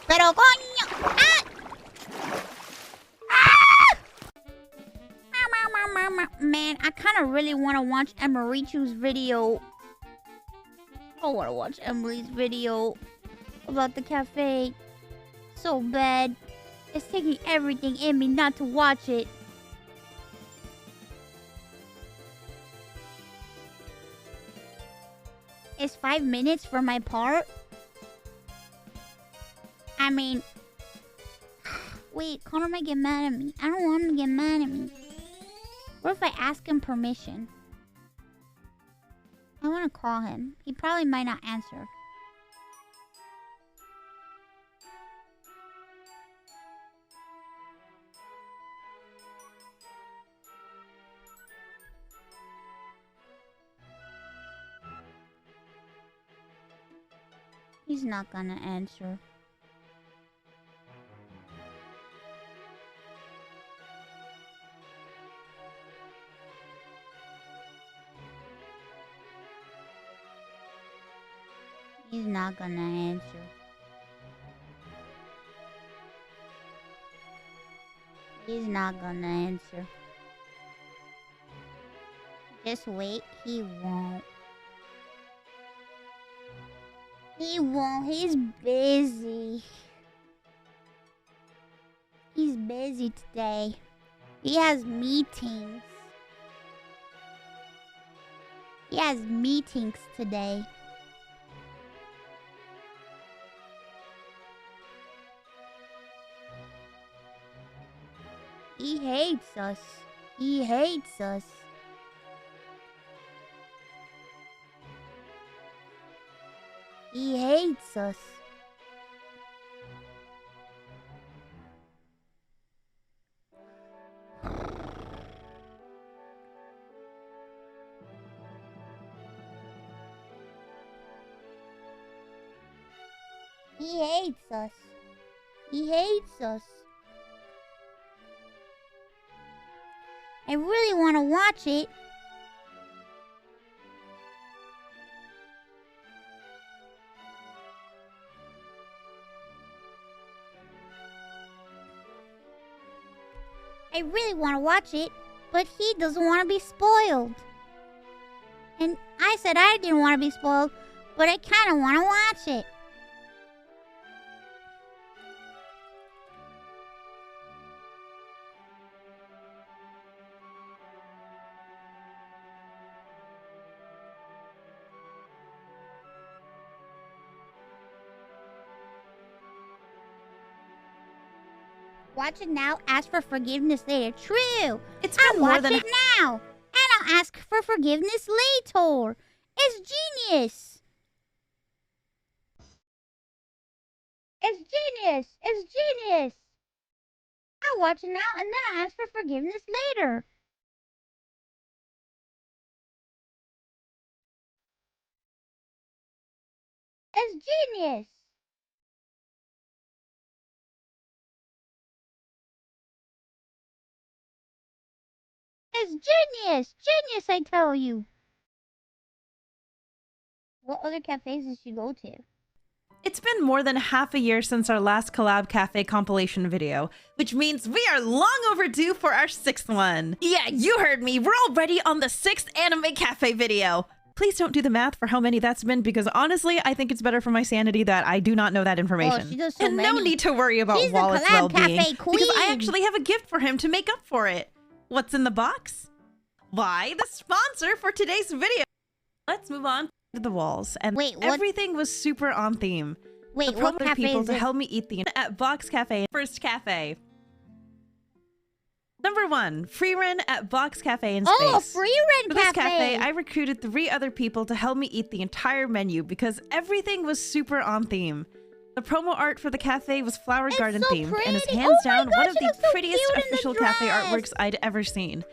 Pero coño! Ah! Ah! Man, I kind of really want to watch Emirichu's video. I want to watch Emily's video about the cafe so bad. It's taking everything in me not to watch it. It's 5 minutes for my part? I mean... Wait, Connor might get mad at me. I don't want him to get mad at me. What if I ask him permission? I want to call him. He probably might not answer. He's not gonna answer. He's not gonna answer. He's not gonna answer. Just wait, he won't. He won't, he's busy. He's busy today. He has meetings. He has meetings today. He hates us. He hates us. He hates us. He hates us. He hates us. I really want to watch it. I really want to watch it, but he doesn't want to be spoiled. And I said I didn't want to be spoiled, but I kind of want to watch it. Watch it now, ask for forgiveness later. True! I'll watch it now! And I'll ask for forgiveness later! It's genius! It's genius! It's genius! I'll watch it now and then I'll ask for forgiveness later. It's genius! It's genius! Genius, I tell you! What other cafes did you go to? It's been more than half a year since our last Collab Cafe compilation video, which means we are long overdue for our 6th one. Yeah, you heard me! We're already on the 6th anime cafe video! Please don't do the math for how many that's been, because honestly, I think it's better for my sanity that I do not know that information. She does so and many. No need to worry about She's Wallet's the Collab well-being, Cafe queen. because I actually have a gift for him to make up for it. What's in the box? Why, the sponsor for today's video. Let's move on to the walls. And wait, everything was super on theme. Wait, the what cafe people is to this? help me eat the at Box Cafe. First cafe. Number 1, free run at Box Cafe in space. Oh, free run For cafe! this cafe, I recruited 3 other people to help me eat the entire menu because everything was super on theme. The promo art for the cafe was flower garden so themed pretty. and is hands down one of she the looks so prettiest cute in the official cafe dress. artworks I'd ever seen.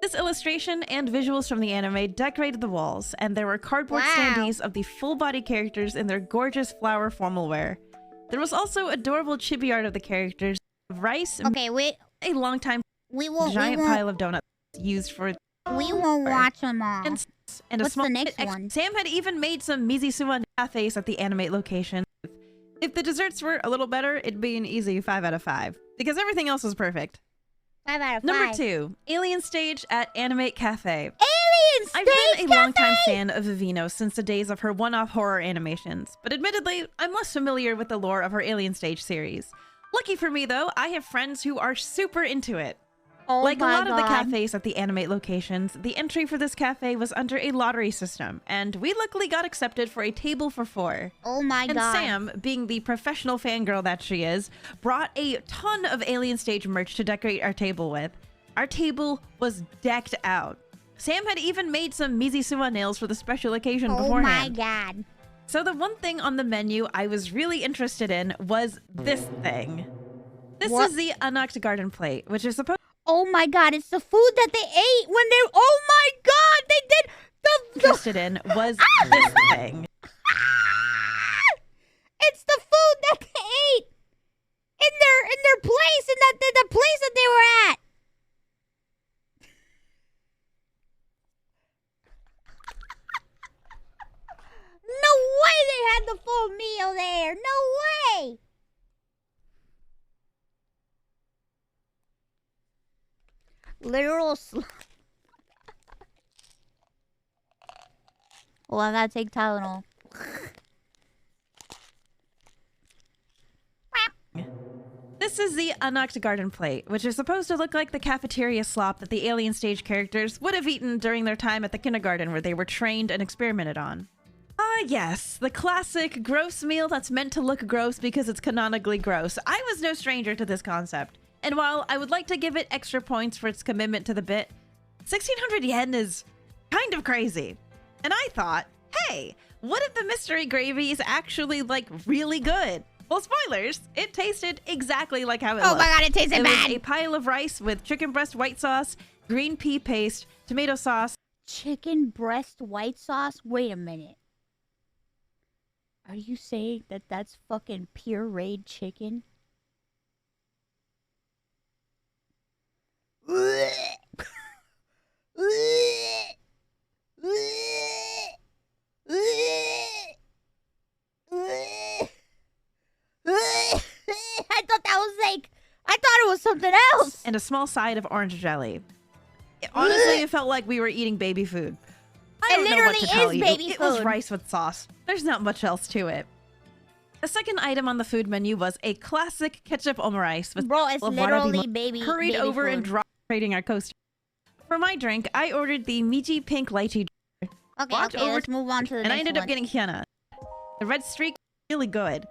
This illustration and visuals from the anime decorated the walls, and there were cardboard standees of the full-body characters in their gorgeous flower formal wear. There was also adorable chibi art of the characters, rice, okay, wait. A long time giant pile of donuts used for. We won't watch them all. And a What's small the next one? Sam had even made some Mizusuma cafes at the anime location. If the desserts were a little better, it'd be an easy 5 out of 5. Because everything else was perfect. 5 out of 5. Number 2, Alien Stage at Animate Cafe. Alien Stage I've been a Cafe! longtime fan of Vivino since the days of her one-off horror animations, but admittedly, I'm less familiar with the lore of her Alien Stage series. Lucky for me, though, I have friends who are super into it. Oh Like a my lot of the God. cafes at the Animate locations, the entry for this cafe was under a lottery system, and we luckily got accepted for a table for 4. Oh my And God. Sam, being the professional fangirl that she is, brought a ton of Alien Stage merch to decorate our table with. Our table was decked out. Sam had even made some Mizusuwa nails for the special occasion Oh my beforehand. God. So the one thing on the menu I was really interested in was this thing. This What? is the Unocked Garden Plate, which is supposed Oh my God, it's the food that they ate when they... Oh my God, they did the... interested in was this thing. It's the food that they ate in their place, in the place that they were at. No way they had the full meal there. No way. Literal Oh, I gotta take Tylenol. This is the Unocked Garden Plate, which is supposed to look like the cafeteria slop that the Alien Stage characters would have eaten during their time at the kindergarten where they were trained and experimented on. Ah, yes, the classic gross meal that's meant to look gross because it's canonically gross. I was no stranger to this concept. And while I would like to give it extra points for its commitment to the bit, 1600 yen is kind of crazy. And I thought, hey, what if the mystery gravy is actually, like, really good? Well, spoilers, it tasted exactly like how it looked. Oh my God, it tasted It bad. was a pile of rice with chicken breast white sauce, green pea paste, tomato sauce. Chicken breast white sauce? Wait a minute. Are you saying that that's fucking pureed chicken? I thought that was like, I thought it was something else. And a small side of orange jelly. Honestly, it felt like we were eating baby food. I don't know what to tell you. Baby It was food. rice with sauce. There's not much else to it. The second item on the food menu was a classic ketchup omurice with Bro, it's a literally baby hurried baby over food. and dropped, trading our coaster. For my drink, I ordered the Michi pink lychee, Okay, walked okay, over let's move on to the and next I ended up one. getting Henya. The red streak was really good.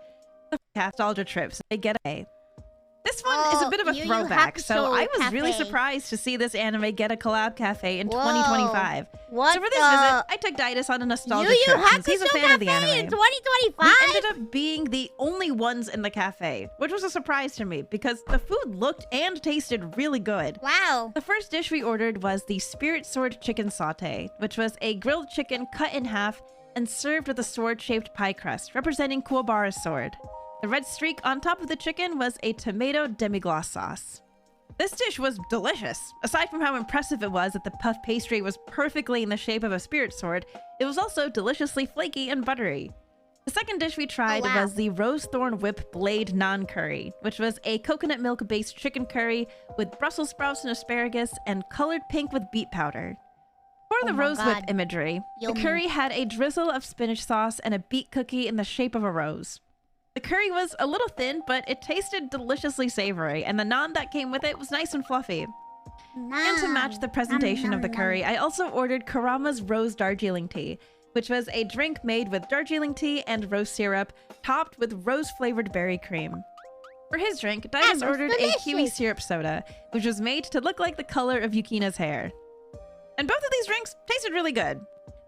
The nostalgia trips, they get a. This one is a bit of a Yu throwback, so Hakusho I was really Cafe. surprised to see this anime get a collab cafe in Whoa. 2025. What So for this the- visit, I took Didas on a nostalgia Yu trip since he's a Hakusho fan of the Cafe anime. in 2025? We ended up being the only ones in the cafe, which was a surprise to me because the food looked and tasted really good. Wow. The first dish we ordered was the Spirit Sword Chicken Saute, which was a grilled chicken cut in half and served with a sword-shaped pie crust, representing Kuwabara's sword. The red streak on top of the chicken was a tomato demi-glace sauce. This dish was delicious. Aside from how impressive it was that the puff pastry was perfectly in the shape of a spirit sword, it was also deliciously flaky and buttery. The second dish we tried wow. was the Rose Thorn Whip Blade Naan Curry, which was a coconut milk-based chicken curry with Brussels sprouts and asparagus and colored pink with beet powder. For the my rose whip God. imagery, Yummy. the curry had a drizzle of spinach sauce and a beet cookie in the shape of a rose. The curry was a little thin, but it tasted deliciously savory, and the naan that came with it was nice and fluffy. And to match the presentation of the curry, I also ordered Karama's Rose Darjeeling Tea, which was a drink made with Darjeeling tea and rose syrup, topped with rose-flavored berry cream. For his drink, Didas looks ordered a kiwi delicious. syrup soda, which was made to look like the color of Yukina's hair. And both of these drinks tasted really good.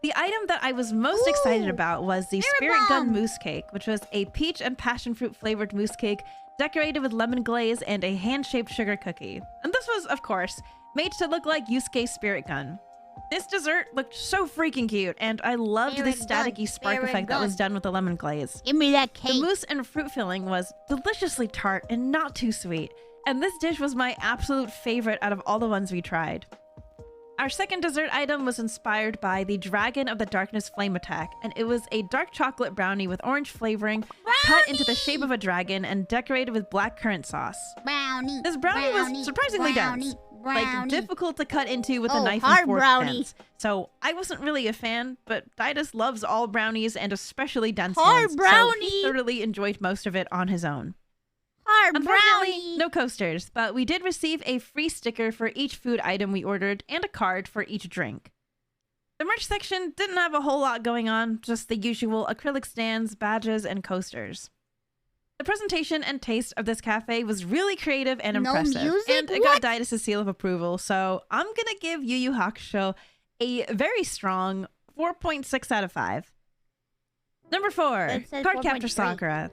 The item that I was most excited about was the Spirit Gun Mousse Cake, which was a peach and passion fruit flavored mousse cake decorated with lemon glaze and a hand-shaped sugar cookie. And this was, of course, made to look like Yusuke's Spirit Gun. This dessert looked so freaking cute, and I loved the Spirit Gun, staticky spark Spirit effect that was Gun. done with the lemon glaze. Give me that The cake. mousse and fruit filling was deliciously tart and not too sweet, and this dish was my absolute favorite out of all the ones we tried. Our second dessert item was inspired by the Dragon of the Darkness Flame Attack, and it was a dark chocolate brownie with orange flavoring, cut into the shape of a dragon and decorated with black currant sauce. Brownie. This brownie was surprisingly dense. Like, difficult to cut into with a knife hard and fork brownie. dense. So, I wasn't really a fan, but Didas loves all brownies and especially dense Hard ones. brownie. So he thoroughly enjoyed most of it on his own. Hard Unfortunately, brownie. no coasters, but we did receive a free sticker for each food item we ordered and a card for each drink. The merch section didn't have a whole lot going on, just the usual acrylic stands, badges, and coasters. The presentation and taste of this cafe was really creative and impressive, music? and it got Didas' seal of approval, so I'm gonna give Yu Hakusho a very strong 4.6 out of 5. Number 4, It says Cardcaptor 4.3. Sakura.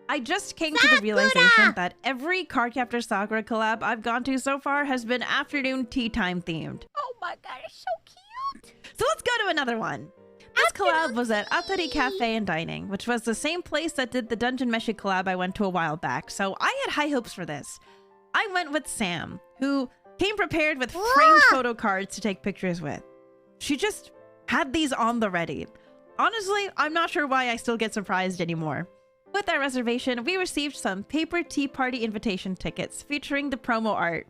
I just came to the realization that every Cardcaptor Sakura collab I've gone to so far has been afternoon tea time themed. Oh my god, it's so cute. So let's go to another one. This collab was at Atari Cafe and Dining, which was the same place that did the Dungeon Meshi collab I went to a while back, so I had high hopes for this. I went with Sam, who came prepared with framed photo cards to take pictures with. She just had these on the ready. Honestly, I'm not sure why I still get surprised anymore. With our reservation, we received some paper tea party invitation tickets featuring the promo art.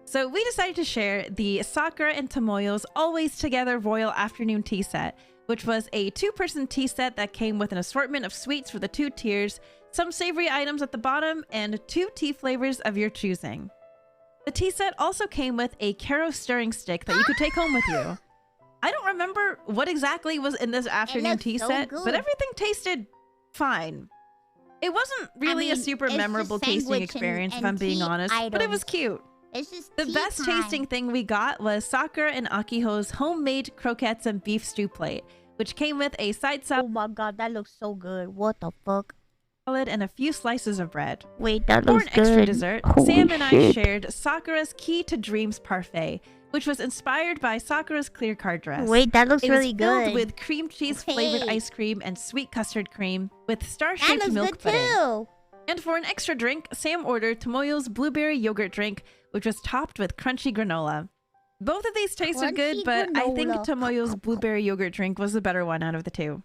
So we decided to share the Sakura and Tomoyo's Always Together Royal Afternoon Tea Set, which was a 2-person tea set that came with an assortment of sweets for the 2 tiers, some savory items at the bottom, and 2 tea flavors of your choosing. The tea set also came with a Karo stirring stick that you could take home with you. I don't remember what exactly was in this afternoon tea set, but everything tasted fine. It wasn't really a super memorable tasting experience, if I'm being honest, but it was cute. It's just the best tasting thing we got was Sakura and Akiho's homemade croquettes and beef stew plate, which came with a side Oh my god, that looks so good. What the fuck? salad and a few slices of bread. Wait, that For looks an good. extra dessert, Holy Sam and I shit. shared Sakura's Key to Dreams parfait, which was inspired by Sakura's clear card dress. Wait, that looks It really was filled good. with cream cheese flavored Hey. ice cream and sweet custard cream with That star-shaped looks milk good pudding. too. And for an extra drink, Sam ordered Tomoyo's blueberry yogurt drink, which was topped with crunchy granola. Both of these tasted good, Crunchy but I think granola. Tomoyo's blueberry yogurt drink was the better one out of the 2.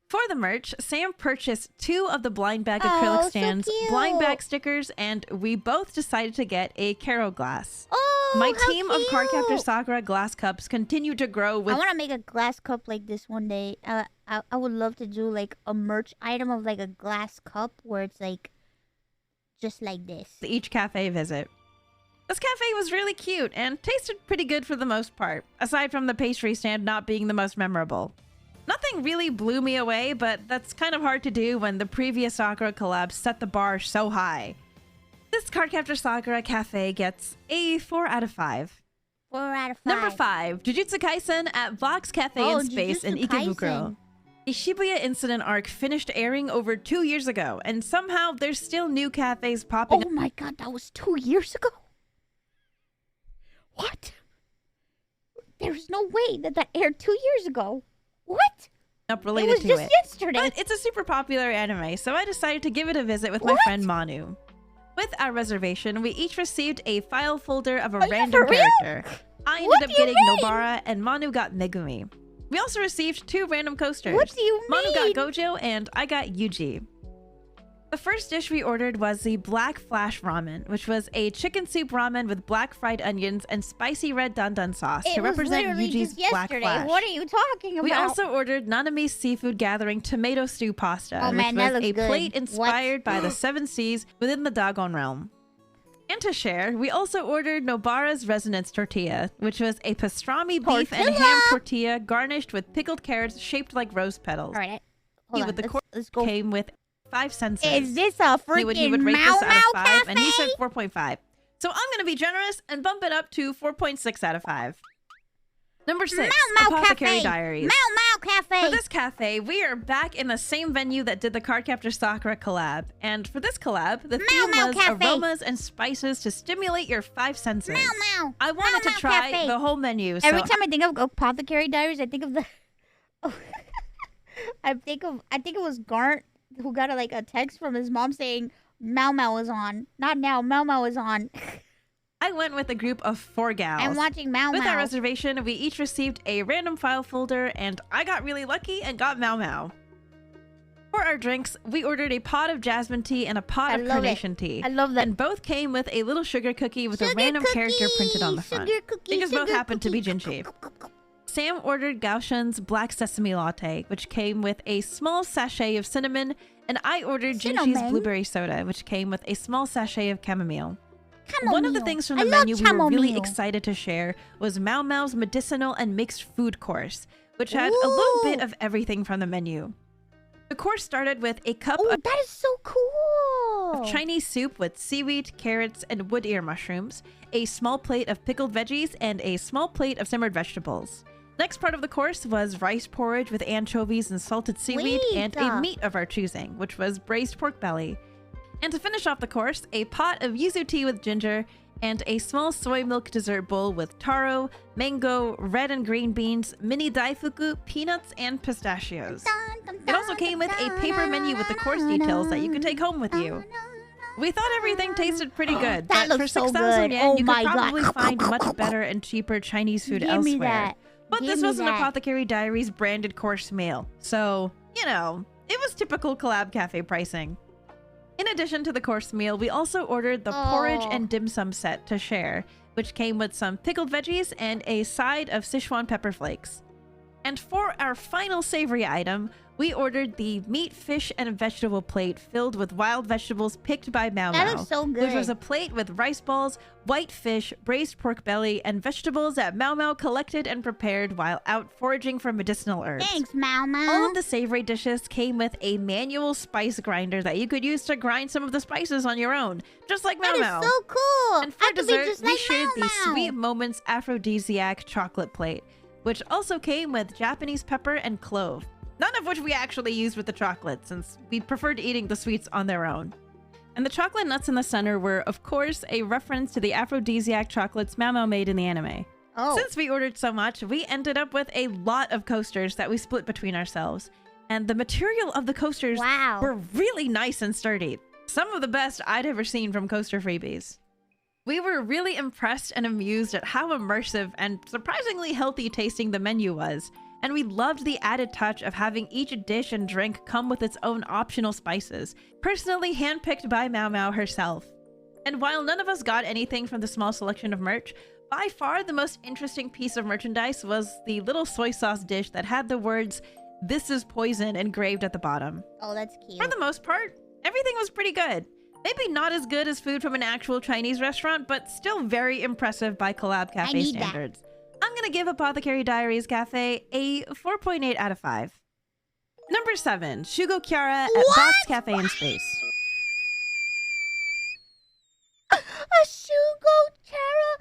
For the merch, Sam purchased 2 of the blind bag acrylic so stands, cute. blind bag stickers, and we both decided to get a Karo glass. Oh, My how team of Cardcaptor cute. Sakura glass cups continued to grow with I want to make a glass cup like this one day. I would love to do like a merch item of like a glass cup where it's like just like this. each cafe visit. This cafe was really cute and tasted pretty good for the most part, aside from the pastry stand not being the most memorable. Nothing really blew me away, but that's kind of hard to do when the previous Sakura collab set the bar so high. This Cardcaptor Sakura cafe gets a 4 out of 5. 4 out of 5. Number 5, Jujutsu Kaisen at Vox Cafe Oh, in Space in Jujutsu Ikebukuro. Kaisen. The Shibuya incident arc finished airing over 2 years ago, and somehow there's still new cafes popping Oh my god, that was 2 years ago. What? There's no way that aired 2 years ago. What? up It related was to just it. yesterday. But it's a super popular anime, so I decided to give it a visit with my What? friend Manu. With our reservation, we each received a file folder of a Are you random for real? character. I What ended do up you getting mean? Nobara, and Manu got Megumi. We also received 2 random coasters. What do you Manu mean? got Gojo, and I got Yuji. The first dish we ordered was the Black Flash Ramen, which was a chicken soup ramen with black fried onions and spicy red dandan sauce It to was represent literally Yuji's just Black yesterday. Flash. What are you talking about? We also ordered Nanami's Seafood Gathering tomato stew pasta, Oh, which man, that was looks a good. plate inspired What? by the 7 seas within the Dagon realm. And to share, we also ordered Nobara's Resonance Tortilla, which was a pastrami beef and Tortilla! ham tortilla garnished with pickled carrots shaped like rose petals. All right. He Hold on. with the Let's go. Came with 5 senses. Is this a he freaking would rate Mau this out of Mau 5, cafe? and he said 4.5. So I'm going to be generous and bump it up to 4.6 out of 5. Number 6, Mau Mau Apothecary Cafe. Diaries. Mau Mau Cafe. For this cafe, we are back in the same venue that did the Cardcaptor Sakura collab. And for this collab, the theme Mau was Cafe. aromas and spices to stimulate your 5 senses. Mau Mau. I wanted Mau to Mau try Cafe. the whole menu. So Every time I think of Apothecary Diaries, I think of the. I think it was Gart who got a text from his mom saying Mau Mau is on. Not now. Mau Mau is on. I I went with a group of 4 gals. I'm watching Mau Mau. With our reservation, we each received a random file folder, and I got really lucky and got Mau Mau. For our drinks, we ordered a pot of jasmine tea and a pot of carnation tea. I love that. And both came with a little sugar cookie with a random character printed on the front. Because both happened to be Jinchi. Sam ordered Gaoshen's black sesame latte, which came with a small sachet of cinnamon, and I ordered Jinchi's blueberry soda, which came with a small sachet of chamomile. One of the things from the menu we were really excited to share was Mau Mau's medicinal and mixed food course, which had a little bit of everything from the menu. The course started with a cup that is so cool! of Chinese soup with seaweed, carrots, and wood ear mushrooms, a small plate of pickled veggies, and a small plate of simmered vegetables. Next part of the course was rice porridge with anchovies and salted seaweed, and a meat of our choosing, which was braised pork belly. And to finish off the course, a pot of yuzu tea with ginger, and a small soy milk dessert bowl with taro, mango, red and green beans, mini daifuku, peanuts, and pistachios. It also came with a paper menu with the course details that you could take home with you. We thought everything tasted pretty good, but for 6,000 yen, you could probably find much better and cheaper Chinese food elsewhere. But this was an Apothecary Diaries branded course meal, so, you know, it was typical Collab Cafe pricing. In addition to the course meal, we also ordered the porridge and dim sum set to share, which came with some pickled veggies and a side of Sichuan pepper flakes. And for our final savory item, we ordered the meat, fish, and vegetable plate filled with wild vegetables picked by Mau Mau. That looks so good. Which was a plate with rice balls, white fish, braised pork belly, and vegetables that Mau Mau collected and prepared while out foraging for medicinal herbs. Thanks, Mau Mau. All of the savory dishes came with a manual spice grinder that you could use to grind some of the spices on your own, just like Mau Mau. That is so cool. And for dessert, we shared the Sweet Moments Aphrodisiac chocolate plate, which also came with Japanese pepper and clove. None of which we actually used with the chocolate, since we preferred eating the sweets on their own. And the chocolate nuts in the center were, of course, a reference to the aphrodisiac chocolates Mau Mau made in the anime. Since we ordered so much, we ended up with a lot of coasters that we split between ourselves. And the material of the coasters were really nice and sturdy. Some of the best I'd ever seen from coaster freebies. We were really impressed and amused at how immersive and surprisingly healthy tasting the menu was. And we loved the added touch of having each dish and drink come with its own optional spices, personally handpicked by Mau Mau herself. And while none of us got anything from the small selection of merch, by far the most interesting piece of merchandise was the little soy sauce dish that had the words, "This is poison," engraved at the bottom. Oh, that's cute. For the most part, everything was pretty good. Maybe not as good as food from an actual Chinese restaurant, but still very impressive by Collab Cafe standards. I'm gonna give Apothecary Diaries Cafe a 4.8 out of 5. Number 7, Shugo Chara at Box Cafe in Space. A Shugo Chara.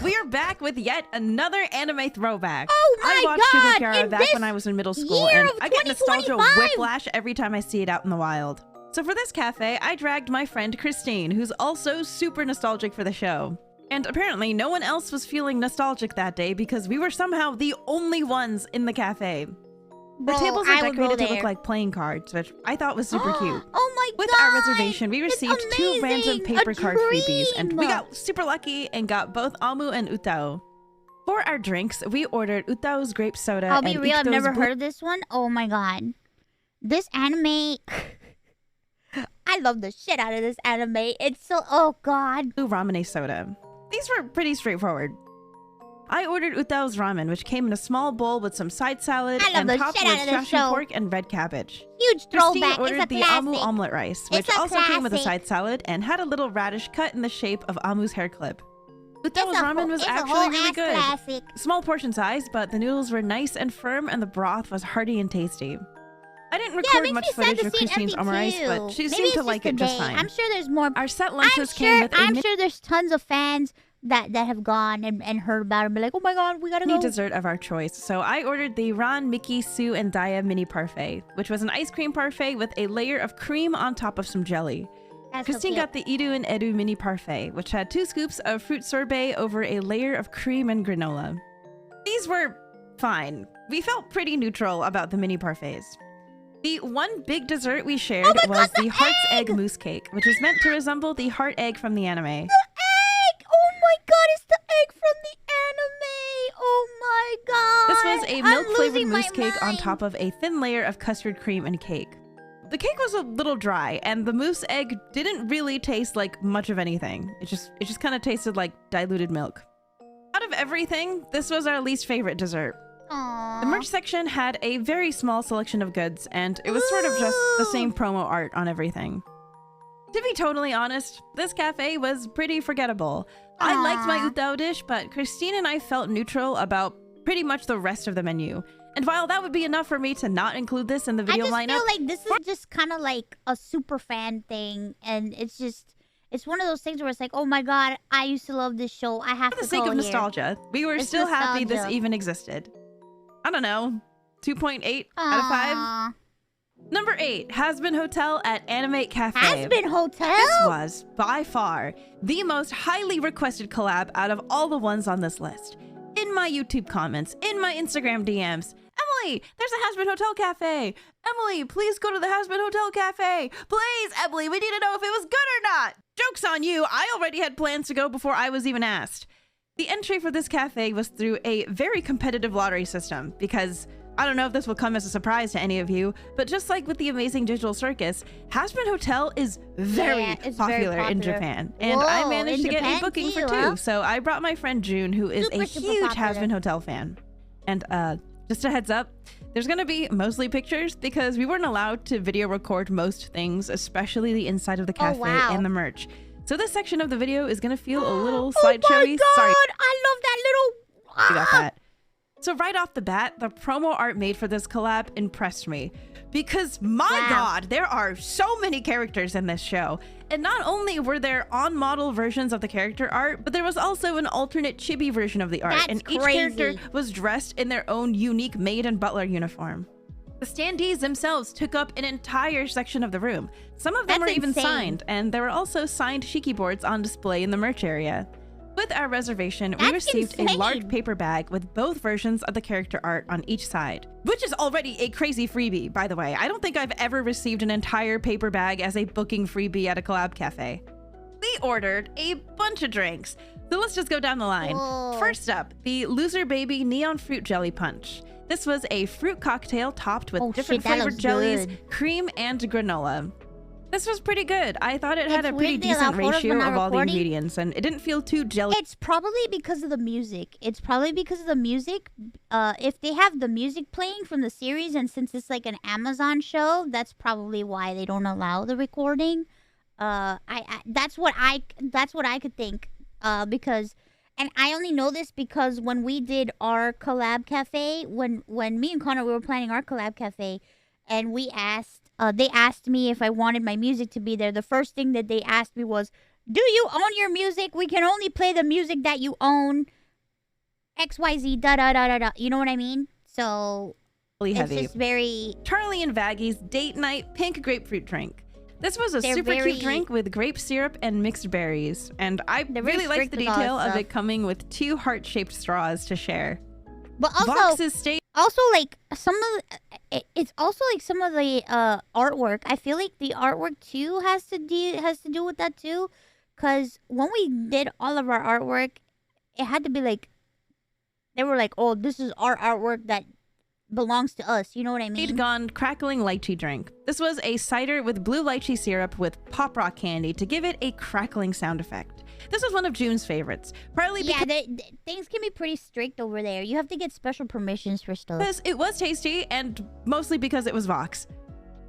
We are back with yet another anime throwback. Oh my I watched Shugo Chara back when I was in middle school, and I get nostalgia whiplash every time I see it out in the wild. So for this cafe, I dragged my friend Christine, who's also super nostalgic for the show. And apparently no one else was feeling nostalgic that day because we were somehow the only ones in the cafe. The tables are decorated to look like playing cards, which I thought was super cute. Oh my god! With our reservation, we received 2 random paper card freebies, and we got super lucky and got both Amu and Utao. For our drinks, we ordered Utao's grape soda. I'll be real, I've never heard of this one. Oh my god. This anime... I love the shit out of this anime. It's so... Oh god. Blue ramen soda. These were pretty straightforward. I ordered Utao's ramen, which came in a small bowl with some side salad and topped with chashu pork and red cabbage. Huge throwback. Christine ordered the Amu omelet rice, which also came with a side salad and had a little radish cut in the shape of Amu's hair clip. Utao's ramen was actually really good. Small portion size, but the noodles were nice and firm and the broth was hearty and tasty. I didn't record much footage of Christine's omurice, but she seemed to like it just fine. I'm sure there's more. Our set lunches came with I'm sure there's tons of fans that have gone and heard about it and be like, oh my god, we gotta go. Dessert of our choice. So I ordered the Ran, Mickey, Sue, and Daya mini parfait, which was an ice cream parfait with a layer of cream on top of some jelly. Christine got the Idu and Edu mini parfait, which had 2 scoops of fruit sorbet over a layer of cream and granola. These were fine. We felt pretty neutral about the mini parfaits. The one big dessert we shared God, was the the Heart's egg! Egg Mousse Cake, which is meant to resemble the heart egg from the anime. The egg! Oh my god, it's the egg from the anime! Oh my god! This was a milk-flavored mousse cake on mind. top of a thin layer of custard cream and cake. The cake was a little dry, and the mousse egg didn't really taste like much of anything. It just kind of tasted like diluted milk. Out of everything, this was our least favorite dessert. Aww. The merch section had a very small selection of goods, and it was sort of just the same promo art on everything. To be totally honest, this cafe was pretty forgettable. I liked my utao dish, but Christine and I felt neutral about pretty much the rest of the menu. And while that would be enough for me to not include this in the video lineup, I just feel like this is just kind of like a super fan thing, and it's one of those things where it's like, oh my god, I used to love this show. I have to go for the sake of nostalgia, we were still happy this even existed. I don't know, 2.8 out of 5? Number 8, Hazbin Hotel at Animate Cafe. Hazbin Hotel? This was, by far, the most highly requested collab out of all the ones on this list. In my YouTube comments, in my Instagram DMs, Emily, there's a Hazbin Hotel Cafe. Emily, please go to the Hazbin Hotel Cafe. Please, Emily, we need to know if it was good or not. Joke's on you, I already had plans to go before I was even asked. The entry for this cafe was through a very competitive lottery system because I don't know if this will come as a surprise to any of you, but just like with the Amazing Digital Circus, Hazbin Hotel is very popular in Japan. And I managed to get a booking for 2, so I brought my friend June, who is a huge Hazbin Hotel fan. And just a heads up, there's gonna be mostly pictures because we weren't allowed to video record most things, especially the inside of the cafe and the merch. So this section of the video is gonna feel a little slideshowy. Sorry, I love that little. you got that. So right off the bat, the promo art made for this collab impressed me because my god, there are so many characters in this show. And not only were there on-model versions of the character art, but there was also an alternate chibi version of the art. That's and each character was dressed in their own unique maid and butler uniform. The standees themselves took up an entire section of the room. Some of them were even signed, and there were also signed shiki boards on display in the merch area. With our reservation, we received a large paper bag with both versions of the character art on each side, which is already a crazy freebie, by the way. I don't think I've ever received an entire paper bag as a booking freebie at a collab cafe. We ordered a bunch of drinks, so let's just go down the line. Whoa. First up, the Loser Baby Neon Fruit Jelly Punch. This was a fruit cocktail topped with different flavored jellies, cream, and granola. This was pretty good. I thought it had a pretty decent ratio of all the ingredients, and it didn't feel too jelly. It's probably because of the music. It's probably because of the music. If they have the music playing from the series, and since it's like an Amazon show, that's probably why they don't allow the recording. That's what I could think. Because, and I only know this because when we did our collab cafe, when me and Connor we were planning our collab cafe, and we asked. They asked me if I wanted my music to be there. The first thing that they asked me was, do you own your music? We can only play the music that you own. XYZ, da-da-da-da-da. You know what I mean? So, it's just very... Charlie and Vaggy's Date Night Pink Grapefruit Drink. This was a super cute drink with grape syrup and mixed berries. And I really liked the detail of it coming with 2 heart-shaped straws to share. But also, like some of it's also like some of the artwork. I feel like the artwork too has to do with that too, because when we did all of our artwork, it had to be like they were like, oh, this is our artwork that belongs to us. You know what I mean? Gone crackling lychee drink. This was a cider with blue lychee syrup with pop rock candy to give it a crackling sound effect. This was one of June's favorites, partly because things can be pretty strict over there. You have to get special permissions for stuff. Because it was tasty, and mostly because it was Vox.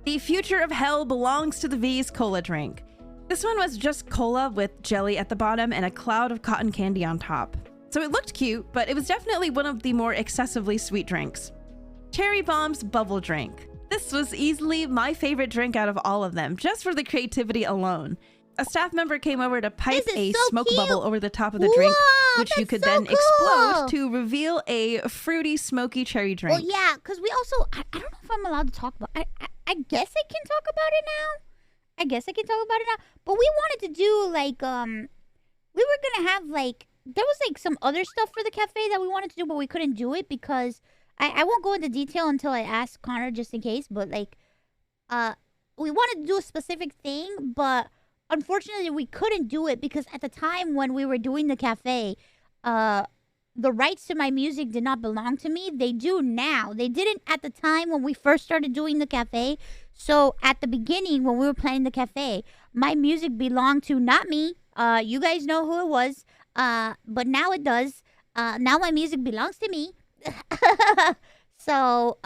The Future of Hell belongs to the V's cola drink. This one was just cola with jelly at the bottom and a cloud of cotton candy on top. So it looked cute, but it was definitely one of the more excessively sweet drinks. Cherry Bomb's Bubble Drink. This was easily my favorite drink out of all of them, just for the creativity alone. A staff member came over to pipe a smoke bubble over the top of the drink, which you could then explode to reveal a fruity, smoky cherry drink. Well, yeah, because we also... I don't know if I'm allowed to talk about... I guess I can talk about it now. But we wanted to do, like, we were going to have, like... There was, like, some other stuff for the cafe that we wanted to do, but we couldn't do it because... I won't go into detail until I ask Connor just in case, but, like... we wanted to do a specific thing, but unfortunately we couldn't do it because at the time when we were doing the cafe, the rights to my music did not belong to me. They do now. They didn't at the time when we first started doing the cafe. So at the beginning when we were playing the cafe, my music belonged to not me. You guys know who it was. But now it does. Now my music belongs to me. So,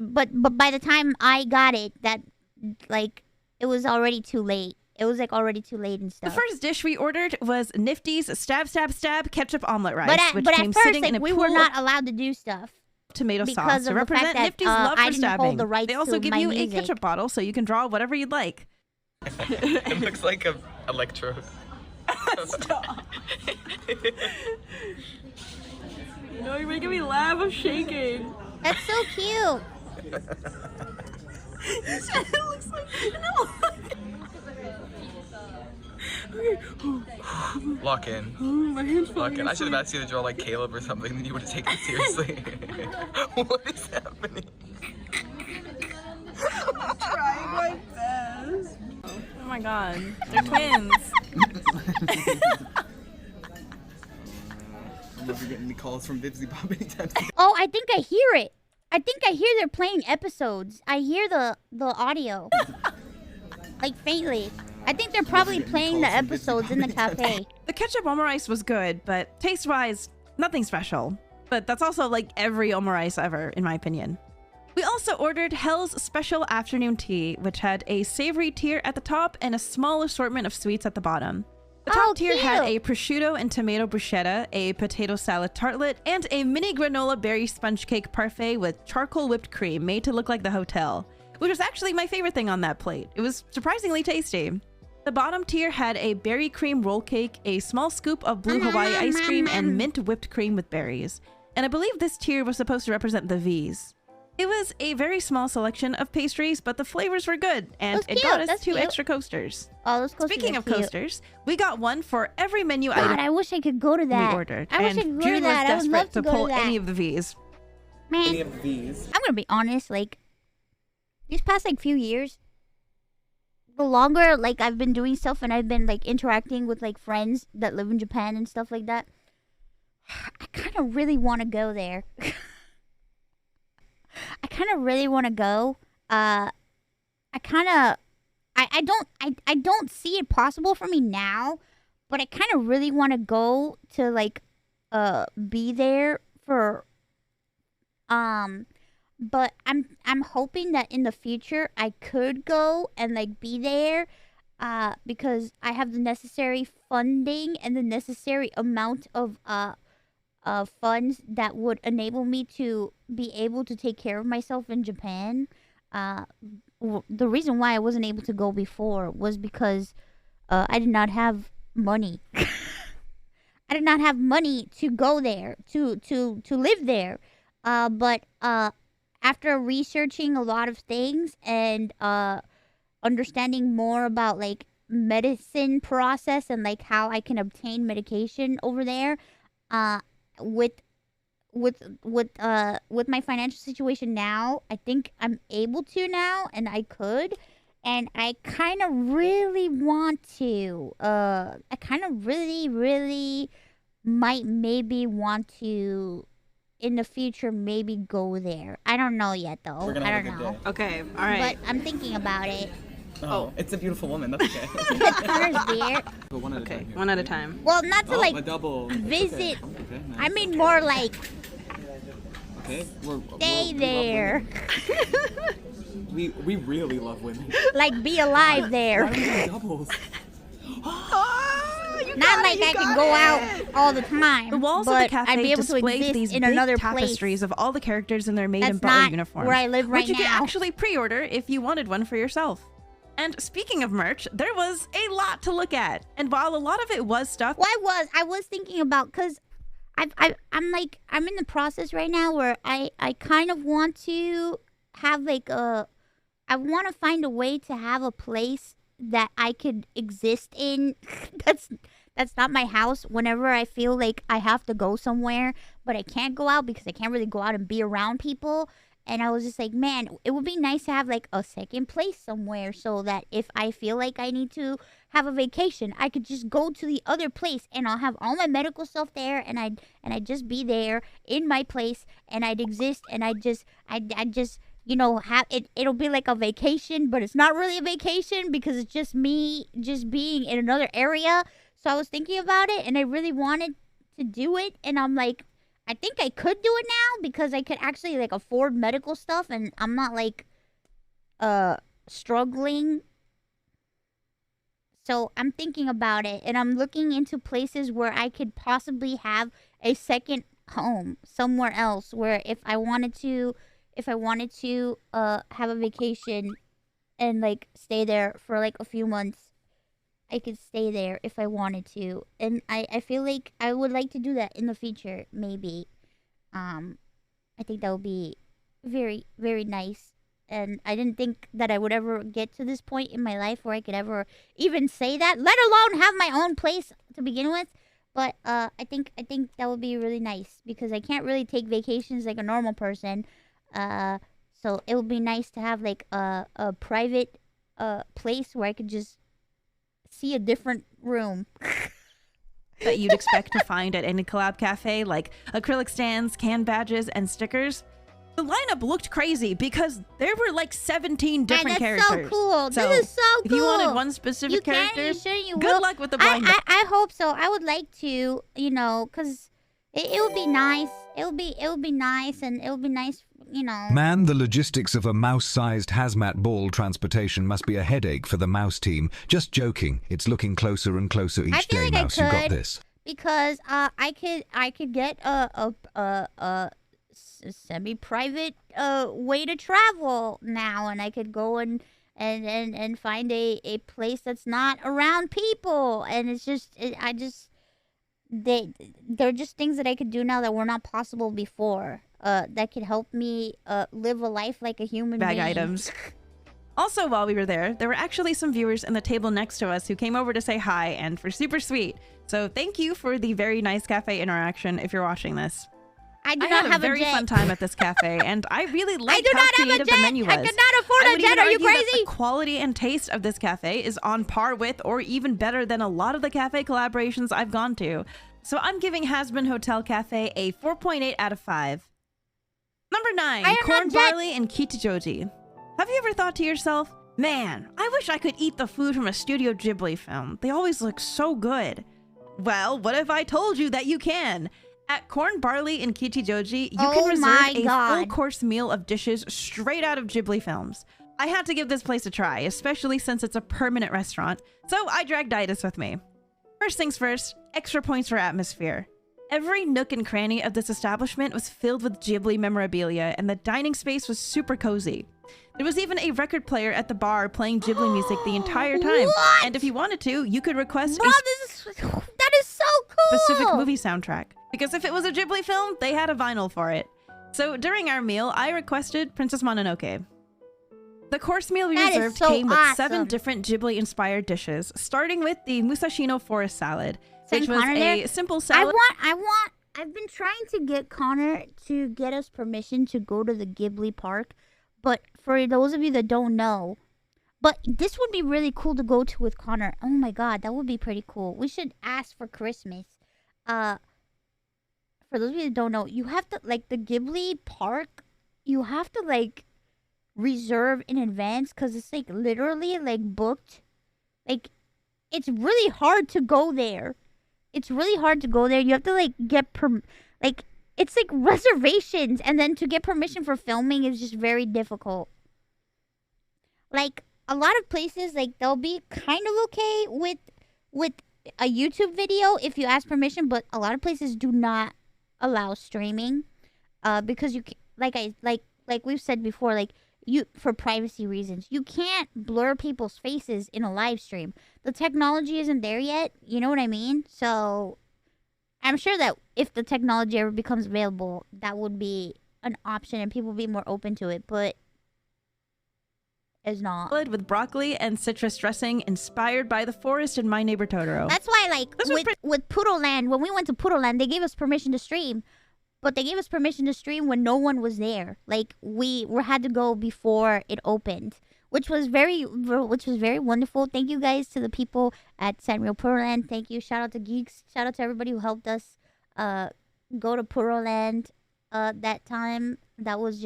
but by the time I got it, that like it was already too late. It was like already too late and stuff. The first dish we ordered was Nifty's Stab Stab Stab Ketchup Omelet Rice, but which at came first, sitting like, in a we pool were not allowed to do stuff. Tomato because sauce of to the represent fact that, Nifty's love I for didn't hold stabbing. the rights They also to give my you music. a ketchup bottle so you can draw whatever you'd like. It looks like a electrode. Stop. No, you're making me laugh. I'm shaking. That's so cute. It looks like no. Lock in. My hand's Lock in. I should have asked you to draw like Caleb or something, then you would have taken it seriously. What is happening? I'm trying my best. Oh my god. They're twins. I love you getting the calls from Vidsy Bob anytime soon. Oh, I think I hear it. I think I hear they're playing episodes. I hear the audio. Like faintly. I think they're probably playing the episodes in the cafe. The ketchup omurice was good, but taste-wise, nothing special. But that's also like every omurice ever, in my opinion. We also ordered Hell's Special Afternoon Tea, which had a savory tier at the top and a small assortment of sweets at the bottom. The top tier had a prosciutto and tomato bruschetta, a potato salad tartlet, and a mini granola berry sponge cake parfait with charcoal whipped cream made to look like the hotel, which was actually my favorite thing on that plate. It was surprisingly tasty. The bottom tier had a berry cream roll cake, a small scoop of blue Hawaii ice cream, and mint whipped cream with berries. And I believe this tier was supposed to represent the V's. It was a very small selection of pastries, but the flavors were good, and it got us 2 extra coasters. Oh, those coasters Speaking are of cute. coasters, we got one for every menu God, item I wish I could go to that. we ordered. I wish I and could go to June that. was I would love desperate to to go pull to that. any of the V's. Man, Any of these. I'm gonna be honest, like, these past, like, few years, the longer, like, I've been doing stuff and I've been, like, interacting with, like, friends that live in Japan and stuff like that, I kind of really want to go there. I kind of really want to go. I don't see it possible for me now, but I kind of really want to go to, like, be there for, but I'm hoping that in the future I could go and, like, be there, because I have the necessary funding and the necessary amount of funds that would enable me to be able to take care of myself in Japan. The reason why I wasn't able to go before was because I did not have money. I did not have money to go there, to live there. But after researching a lot of things and understanding more about, like, medicine process and, like, how I can obtain medication over there, with my financial situation now, I think I'm able to now, and I could, and I kind of really want to. I kind of really might maybe want to in the future maybe go there. I don't know yet though. We're gonna I have don't a good know. day. Okay, all right. But I'm thinking about it. Oh, it's a beautiful woman. That's okay. Connor's beer. But one at a Okay, time here. one at a time. Well, not to Oh, like a double. visit. Okay, nice. I mean more like Okay, stay there. We really love women. Like be alive there. Why are we doing doubles? Not like I can go out all the time. The walls of but the cafe I'd be able to displayed exist these in big another tapestries of all the characters in their maid That's and butler not uniforms, where I live right which you now. could actually pre-order if you wanted one for yourself. And speaking of merch, there was a lot to look at. And while a lot of it was stuff, Well, I was thinking about, because I'm in the process right now where I kind of want to have like I want to find a way to have a place that I could exist in. That's not my house. Whenever I feel like I have to go somewhere, but I can't go out because I can't really go out and be around people. And I was just like, man, it would be nice to have like a second place somewhere so that if I feel like I need to have a vacation, I could just go to the other place and I'll have all my medical stuff there, and I'd just be there in my place, and I'd exist, and I'd just you know, have it'll be like a vacation, but it's not really a vacation because it's just me just being in another area. So I was thinking about it and I really wanted to do it, and I'm like, I think I could do it now because I could actually like afford medical stuff and I'm not like struggling. So I'm thinking about it, and I'm looking into places where I could possibly have a second home somewhere else, where if I wanted to have a vacation and like stay there for like a few months, I could stay there if I wanted to. And I feel like I would like to do that in the future, maybe. I think that would be very, very nice. And I didn't think that I would ever get to this point in my life where I could ever even say that, let alone have my own place to begin with. But I think that would be really nice because I can't really take vacations like a normal person. So it would be nice to have like a private place where I could just see a different room. That you'd expect to find at any collab cafe, like acrylic stands, can badges, and stickers. The lineup looked crazy because there were like 17 different characters. That's so cool. This is so cool. If you wanted one specific character, good luck with the blind. I hope so. I would like to, you know, because it would be nice. It would be nice, and it would be nice, you know. Man, the logistics of a mouse-sized hazmat ball transportation must be a headache for the mouse team. Just joking. It's looking closer and closer each day, like Mouse. You got this. Because I could get a semi-private way to travel now, and I could go and find a place that's not around people, and it's just they're just things that I could do now that were not possible before, that could help me live a life like a human being. Bag items. Also, while we were there were actually some viewers in the table next to us who came over to say hi and were super sweet. So thank you for the very nice cafe interaction if you're watching this. I had a very fun time at this cafe, and I really liked how creative the menu was. I could not afford a jet. Are you crazy? The quality and taste of this cafe is on par with, or even better than, a lot of the cafe collaborations I've gone to. So I'm giving Hazbin Hotel Cafe a 4.8 out of 5. Number 9, corn barley and Kichijoji. Have you ever thought to yourself, man, I wish I could eat the food from a Studio Ghibli film. They always look so good. Well, what if I told you that you can? At Corn, Barley, and Kichijoji, you can reserve a full-course meal of dishes straight out of Ghibli films. I had to give this place a try, especially since it's a permanent restaurant, so I dragged Itis with me. First things first, extra points for atmosphere. Every nook and cranny of this establishment was filled with Ghibli memorabilia, and the dining space was super cozy. There was even a record player at the bar playing Ghibli music the entire time. What? And if you wanted to, you could request that is so cool! Specific movie soundtrack. Because if it was a Ghibli film, they had a vinyl for it. So during our meal, I requested Princess Mononoke. The course meal we reserved came with 7 different Ghibli-inspired dishes, starting with the Musashino Forest Salad, which was a simple salad. I've been trying to get Connor to get us permission to go to the Ghibli park, but for those of you that don't know, but this would be really cool to go to with Connor. Oh my god, that would be pretty cool. We should ask for Christmas. For those of you that don't know, you have to, like, the Ghibli park, you have to, like, reserve in advance because it's, like, literally, like, booked. Like, it's really hard to go there. It's really hard to go there. You have to, like, get it's, like, reservations, and then to get permission for filming is just very difficult. Like, a lot of places, like, they'll be kind of okay with a YouTube video if you ask permission, but a lot of places do not allow streaming, because you can, like we've said before, like, you, for privacy reasons, you can't blur people's faces in a live stream. The technology isn't there yet, you know what I mean? So I'm sure that if the technology ever becomes available, that would be an option and people would be more open to it, but it's not. With broccoli and citrus dressing inspired by the forest in My Neighbor Totoro. That's why, like, with Poodle Land, when we went to Poodle Land, they gave us permission to stream. but they gave us permission to stream when no one was there. Like we had to go before it opened, which was very wonderful. Thank you guys to the people at Sanrio Puroland. Thank you. Shout out to Geeks. Shout out to everybody who helped us go to Puroland that time. That was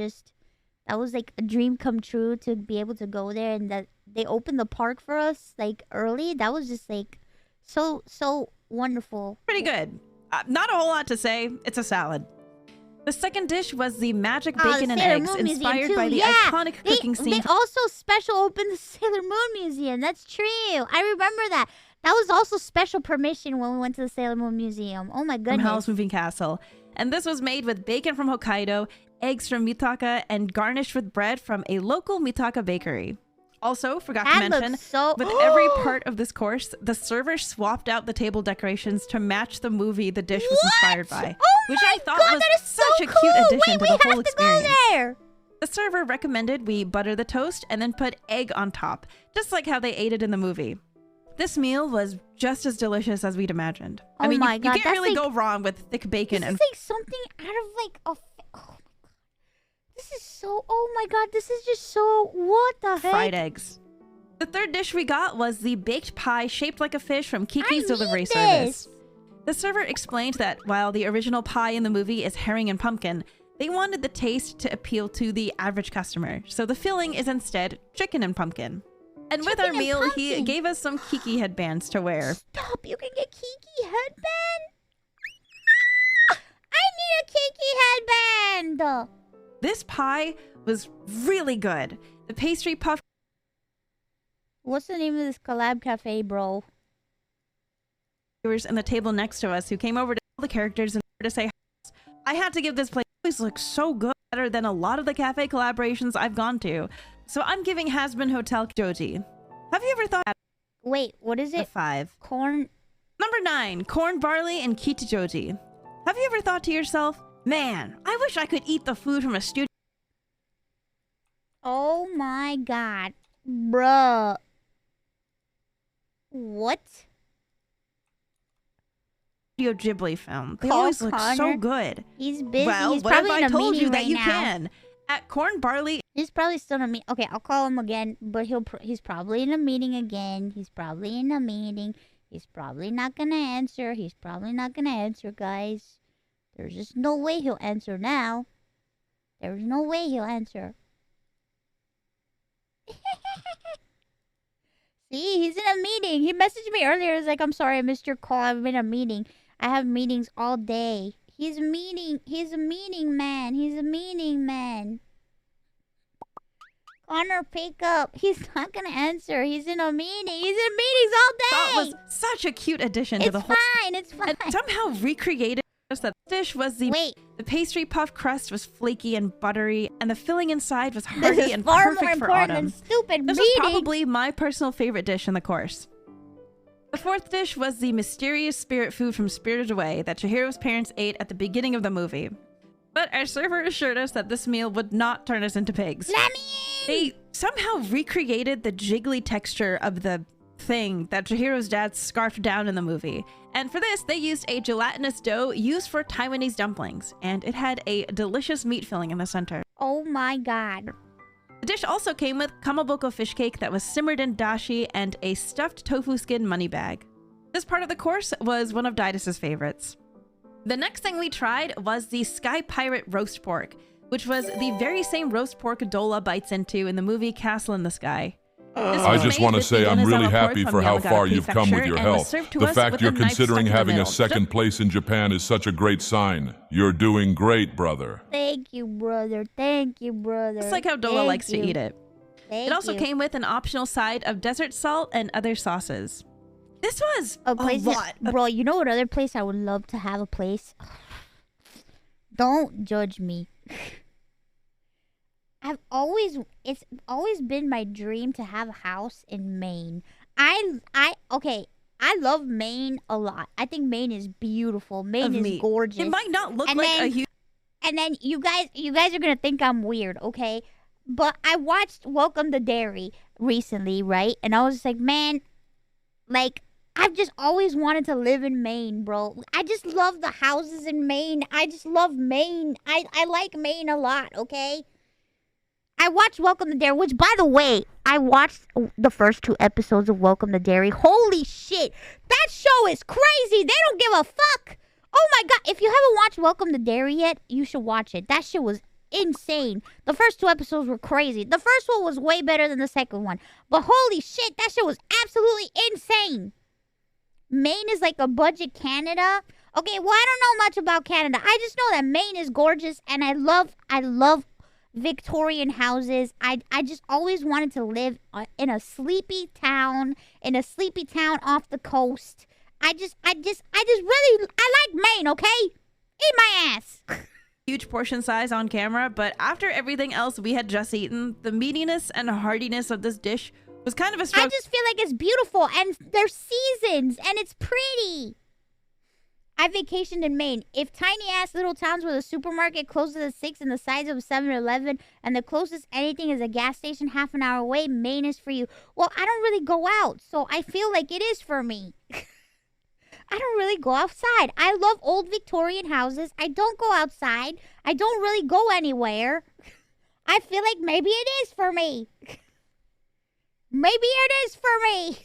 like a dream come true to be able to go there, and that they opened the park for us like early. That was just like so wonderful. Pretty good. Not a whole lot to say. It's a salad. The second dish was the magic bacon and eggs, inspired by the iconic cooking scene. They also special opened the Sailor Moon Museum. That's true. I remember that. That was also special permission when we went to the Sailor Moon Museum. Oh my goodness. From Howl's Moving Castle. And this was made with bacon from Hokkaido, eggs from Mitaka, and garnished with bread from a local Mitaka bakery. Also, forgot to mention, with every part of this course, the server swapped out the table decorations to match the movie the dish was inspired by, which I thought was such a cute addition to the whole experience. The server recommended we butter the toast and then put egg on top, just like how they ate it in the movie. This meal was just as delicious as we'd imagined. I mean, you can't really go wrong with thick bacon. This is like something out of like a... This is so... Oh my god, this is just so... What the heck? Fried eggs. The third dish we got was the baked pie shaped like a fish from Kiki's delivery service. The server explained that while the original pie in the movie is herring and pumpkin, they wanted the taste to appeal to the average customer. So the filling is instead chicken and pumpkin. And with our meal, he gave us some Kiki headbands to wear. Stop, you can get Kiki headband? I need a Kiki headband! This pie was really good. The pastry puff... What's the name of this collab cafe, bro? And the table next to us who came over to all the characters and to say, I had to give this place, it always looks so good, better than a lot of the cafe collaborations I've gone to. So I'm giving Hazbin Hotel Joji. Have you ever thought... Wait, what is it? A 5. Corn... Number 9, corn, barley, and Kitajoji. Have you ever thought to yourself, man, I wish I could eat the food from a studio... Oh my god. Bruh. What? Ghibli film. They always look so good. He's busy. Well, He's what have probably I in a told you meeting that you right now. can? At corn, barley... He's probably still in a meeting. Okay, I'll call him again, but he's probably in a meeting again. He's probably in a meeting. He's probably not gonna answer. He's probably not gonna answer, guys. There's just no way he'll answer now. There's no way he'll answer. See, he's in a meeting. He messaged me earlier. He's like, I'm sorry I missed your call. I'm in a meeting. I have meetings all day. He's a meeting man. He's a meeting man. Connor, pick up. He's not gonna answer. He's in a meeting. He's in meetings all day. That was such a cute addition to the whole... It's fine. And somehow recreated that dish was the... Wait. The pastry puff crust was flaky and buttery, and the filling inside was This hearty is and far more perfect for important autumn. than stupid This meeting. was probably my personal favorite dish in the course. The fourth dish was the mysterious spirit food from Spirited Away that Chihiro's parents ate at the beginning of the movie. But our server assured us that this meal would not turn us into pigs. They somehow recreated the jiggly texture of the thing that Chihiro's dad scarfed down in the movie. And for this, they used a gelatinous dough used for Taiwanese dumplings, and it had a delicious meat filling in the center. Oh my god. The dish also came with kamaboko fish cake that was simmered in dashi and a stuffed tofu skin money bag. This part of the course was one of Didas's favorites. The next thing we tried was the Sky Pirate roast pork, which was the very same roast pork Dola bites into in the movie Castle in the Sky. I just want to say I'm really happy for how far you've come with your health. The fact you're considering having a second place in Japan is such a great sign. You're doing great, brother. Thank you, brother. Thank you, brother. It's like how Dola likes to eat it. It also came with an optional side of desert salt and other sauces. This was a lot. Bro, you know what other place I would love to have a place? Don't judge me. It's always been my dream to have a house in Maine. Okay, I love Maine a lot. I think Maine is beautiful. Maine is gorgeous. It might not look like a huge... And then you guys are gonna think I'm weird, okay? But I watched Welcome to Derry recently, right? And I was just like, man, like, I've just always wanted to live in Maine, bro. I just love the houses in Maine. I just love Maine. I like Maine a lot, okay? I watched Welcome to Dairy, which, by the way, I watched the first 2 episodes of Welcome to Dairy. Holy shit. That show is crazy. They don't give a fuck. Oh my god. If you haven't watched Welcome to Dairy yet, you should watch it. That shit was insane. The first 2 episodes were crazy. The first one was way better than the second one. But holy shit, that shit was absolutely insane. Maine is like a budget Canada. Okay, well, I don't know much about Canada. I just know that Maine is gorgeous, and I love Victorian houses. I just always wanted to live in a sleepy town off the coast. I like Maine, okay? Eat my ass. Huge portion size on camera, but after everything else we had just eaten, the meatiness and hardiness of this dish was kind of a stroke. I just feel like it's beautiful, and there's seasons, and it's pretty. I vacationed in Maine. If tiny-ass little towns where the supermarket closes at 6 and the size of a 7-Eleven and the closest anything is a gas station half an hour away, Maine is for you. Well, I don't really go out, so I feel like it is for me. I don't really go outside. I love old Victorian houses. I don't go outside. I don't really go anywhere. I feel like maybe it is for me. Maybe it is for me.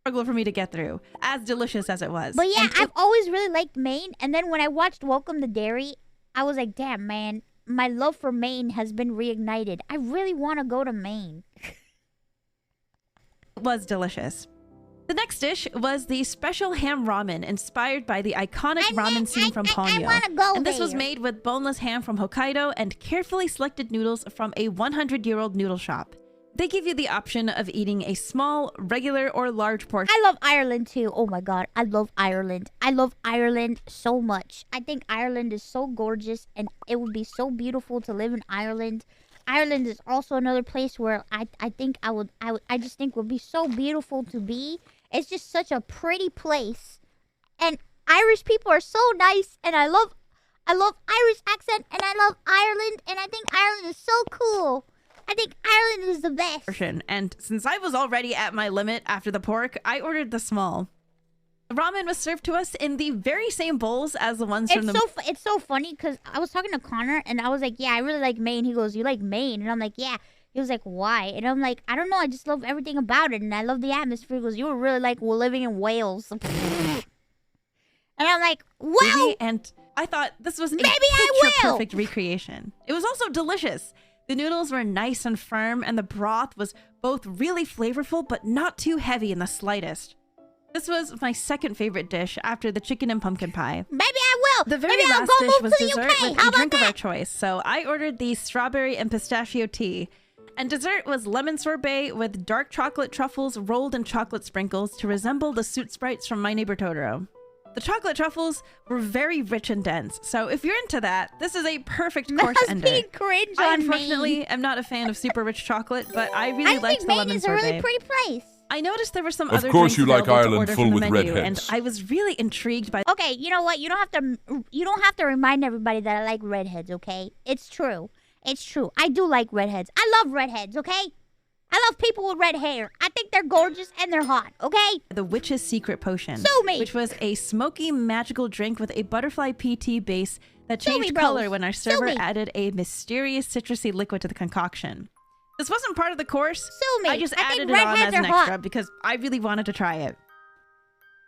Struggle for me to get through, as delicious as it was. But yeah, I've always really liked Maine, and then when I watched Welcome to Dairy, I was like, damn, man, my love for Maine has been reignited. I really want to go to Maine. It was delicious. The next dish was the special ham ramen, inspired by the iconic ramen scene from Ponyo. I want to go and this there. was made with boneless ham from Hokkaido and carefully selected noodles from a 100-year-old noodle shop. They give you the option of eating a small, regular, or large portion. I love Ireland too. Oh my god, I love Ireland. I love Ireland so much. I think Ireland is so gorgeous, and it would be so beautiful to live in Ireland. Ireland is also another place where I think I just think would be so beautiful to be. It's just such a pretty place, and Irish people are so nice, and I love Irish accent, and I love Ireland, and I think Ireland is so cool. I think Ireland is the best. And since I was already at my limit after the pork, I ordered the small. The ramen was served to us in the very same bowls as the ones from the... It's so funny because I was talking to Connor and I was like, yeah, I really like Maine. He goes, you like Maine? And I'm like, yeah. He was like, why? And I'm like, I don't know. I just love everything about it. And I love the atmosphere. He goes, you were really like living in Wales. And I'm like, well... And I thought this was a maybe I will. Perfect recreation. It was also delicious. The noodles were nice and firm, and the broth was both really flavorful, but not too heavy in the slightest. This was my second favorite dish after the chicken and pumpkin pie. Maybe I will. The very maybe last dish was dessert with a drink of our that? choice, so I ordered the strawberry and pistachio tea. And dessert was lemon sorbet with dark chocolate truffles rolled in chocolate sprinkles to resemble the Soot Sprites from My Neighbor Totoro. The chocolate truffles were very rich and dense, so if you're into that, this is a perfect course ender. Being cringe I on unfortunately me. am not a fan of super rich chocolate, but I really liked the lemon sorbet. I think Maine is a really pretty place. I noticed there were some other Of course drinks you like available to Ireland order full from the with menu, redheads. and I was really intrigued by... Okay, you know what? You don't have to remind everybody that I like redheads, okay? It's true. It's true. I do like redheads. I love redheads, okay? I love people with red hair. I think they're gorgeous and they're hot, okay? The Witch's Secret Potion, Sue me. which was a smoky magical drink with a butterfly PT base that Sue changed me, color bros. when our Sue server me. added a mysterious citrusy liquid to the concoction. This wasn't part of the course. Sue me. I just I think added it on redheads as an are hot. extra because I really wanted to try it.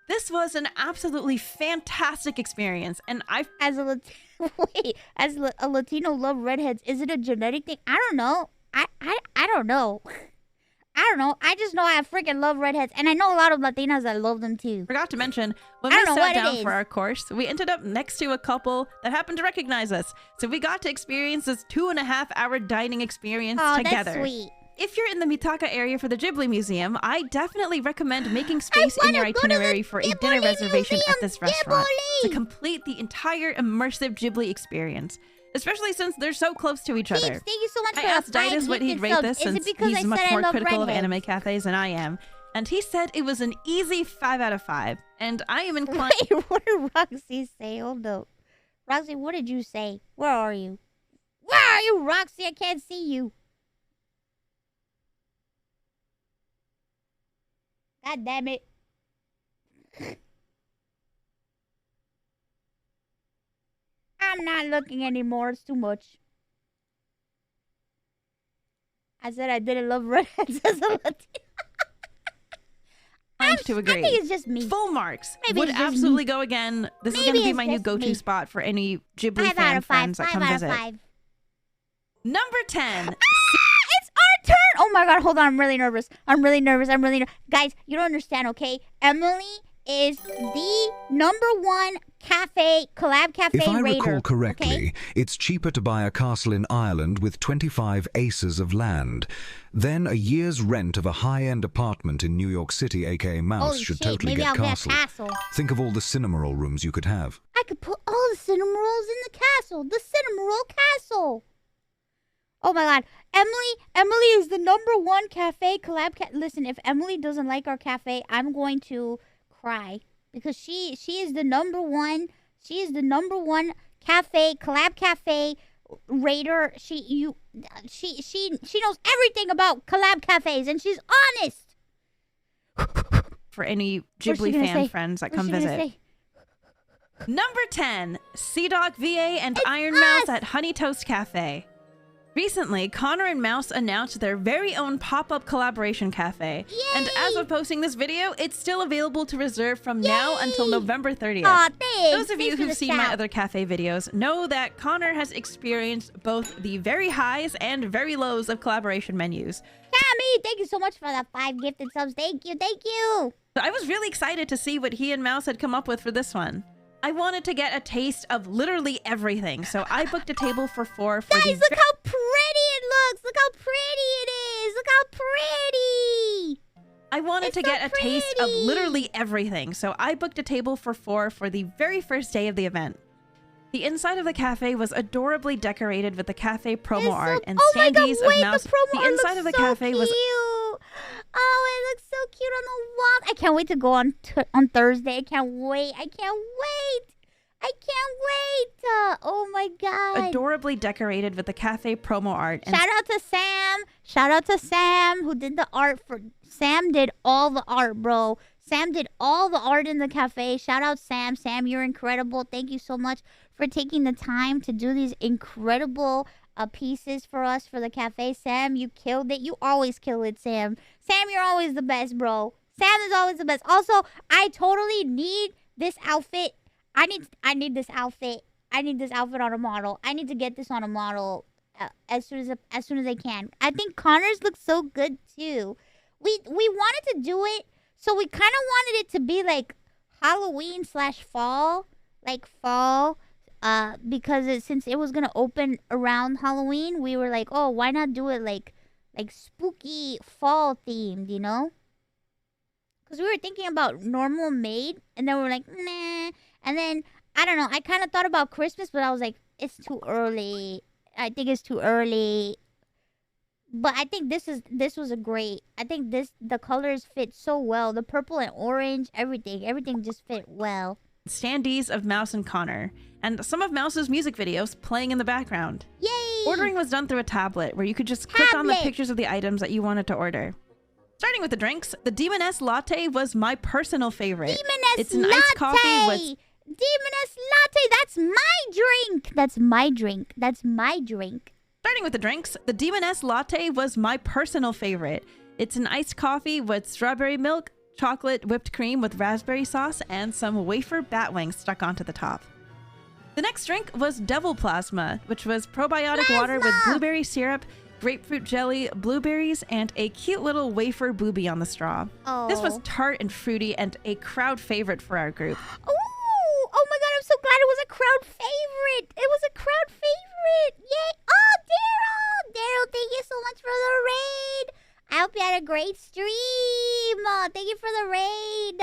This was an absolutely fantastic experience, and As a Latino love redheads, is it a genetic thing? I don't know. I don't know. I don't know. I just know I freaking love redheads, and I know a lot of Latinas that love them too. forgot to mention, when I we don't know sat what it down is. for our course, we ended up next to a couple that happened to recognize us. So we got to experience this 2.5-hour dining experience Oh, together. that's sweet. If you're in the Mitaka area for the Ghibli Museum, I definitely recommend making space in your wanna go to the itinerary for a Ghibli dinner reservation at this Museum, restaurant to Ghibli! complete the entire immersive Ghibli experience, especially since they're so close to each other. Peeps, thank you so much I for asked the 5 Didas what he'd gifted rate subs. this Is it since because he's I much said I more love critical of redheads? anime cafes than I am, and he said it was an easy 5 out of 5, and I am inclined... Wait, what did Roxy say? Hold up. Roxy, what did you say? Where are you? Where are you, Roxy? I can't see you. God damn it. I'm not looking anymore. It's too much. I said I didn't love redheads as a Latina. To agree. I think it's just me. Full marks. Maybe Would absolutely go again. This is going to be my new go-to me. spot for any Ghibli 5 out fan of 5. friends that 5 come out visit. of 5. Number 10. It's our turn. Oh my god, hold on. I'm really nervous. Guys, you don't understand, okay? Emily is the #1 collab cafe If I raider, recall correctly, okay? it's cheaper to buy a castle in Ireland with 25 acres of land. Then a year's rent of a high-end apartment in New York City, aka Mouse, Holy should shit, totally maybe get I'll get a castle. castle. Think of all the cinema roll rooms you could have. I could put all the cinema rolls in the castle. The cinema roll castle. Oh my god. Emily is the #1 cafe collab Listen, if Emily doesn't like our cafe, I'm going to cry. Because she is the #1. She is the #1 cafe, collab cafe raider. She knows everything about collab cafes, and she's honest. For any Ghibli fan friends that come visit. Number 10, Cdawgva and Ironmouse at Honey Toast Cafe. Recently, Connor and Mouse announced their very own pop-up collaboration cafe. Yay! And as of posting this video, it's still available to reserve from now until November 30th. Aw, thanks. Those of you who've seen my other cafe videos know that Connor has experienced both the very highs and very lows of collaboration menus. Tammy, thank you so much for the 5 gifted subs. Thank you. So I was really excited to see what he and Mouse had come up with for this one. I wanted to get a taste of literally everything, so I booked a table for 4 for Guys, look how pretty it looks! Look how pretty it is! Look how pretty! I wanted to get a taste of literally everything, so I booked a table for 4 for the very first day of the event. The inside of the cafe was adorably decorated with the cafe promo art and standees of Mouse. The inside of the cafe was... Oh, it looks so cute on the wall. I can't wait to go on Thursday. I can't wait. Oh my god. Adorably decorated with the cafe promo art. And Shout out to Sam who did the art for... Sam did all the art, bro. Sam did all the art in the cafe. Shout out Sam. Sam, you're incredible. Thank you so much for taking the time to do these incredible pieces for us for the cafe. Sam, you killed it. You always kill it, Sam. Sam, you're always the best, bro. Sam is always the best. Also, I totally need this outfit. I need this outfit. I need this outfit on a model. I need to get this on a model as soon as I can. I think Connor's looks so good too. We wanted to do it, so we kind of wanted it to be like Halloween/fall, like fall. Because since it was gonna open around Halloween, we were like, oh, why not do it like spooky fall themed, you know? Because we were thinking about normal made, and then we were like, nah. And then I don't know. I kind of thought about Christmas, but I was like, it's too early. I think it's too early. But I think this was a great. I think the colors fit so well. The purple and orange, everything just fit well. Standees of Mouse and Connor, and some of Mouse's music videos playing in the background. Yay! Ordering was done through a tablet where you could just click on the pictures of the items that you wanted to order. Starting with the drinks, the Demoness Latte was my personal favorite. It's an iced coffee with... Demoness Latte, that's my drink. Starting with the drinks, the Demoness Latte was my personal favorite. It's an iced coffee with strawberry milk, chocolate whipped cream with raspberry sauce, and some wafer bat wings stuck onto the top. The next drink was Devil Plasma, which was probiotic water with blueberry syrup, grapefruit jelly, blueberries, and a cute little wafer boobie on the straw. Oh. This was tart and fruity and a crowd favorite for our group. Oh my god, I'm so glad it was a crowd favorite. Yay. Oh, Daryl, thank you so much for the raid. I hope you had a great stream. Thank you for the raid.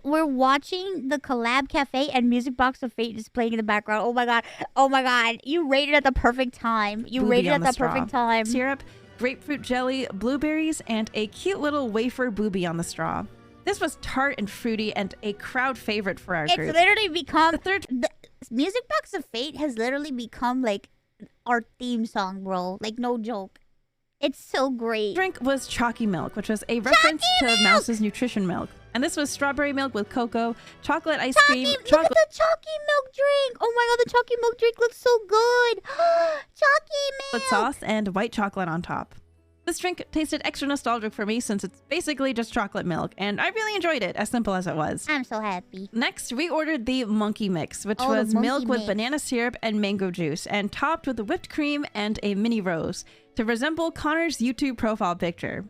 We're watching the Collab Cafe, and Music Box of Fate is playing in the background. Oh my god. You rated at the perfect time. Syrup, grapefruit jelly, blueberries, and a cute little wafer boobie on the straw. This was tart and fruity and a crowd favorite for our group. It's literally become... The Music Box of Fate has literally become like our theme song, bro. Like, no joke. It's so great. Drink was Chalky Milk, which was a reference to Mouse's nutrition milk. And this was strawberry milk with cocoa, chocolate ice cream, Look at the chalky milk drink. Oh my god, the chalky milk drink looks so good. Chalky milk. sauce, and white chocolate on top. This drink tasted extra nostalgic for me since it's basically just chocolate milk, and I really enjoyed it, as simple as it was. I'm so happy. Next, we ordered the monkey mix, which was milk with banana syrup and mango juice, and topped with whipped cream and a mini rose to resemble Connor's YouTube profile picture.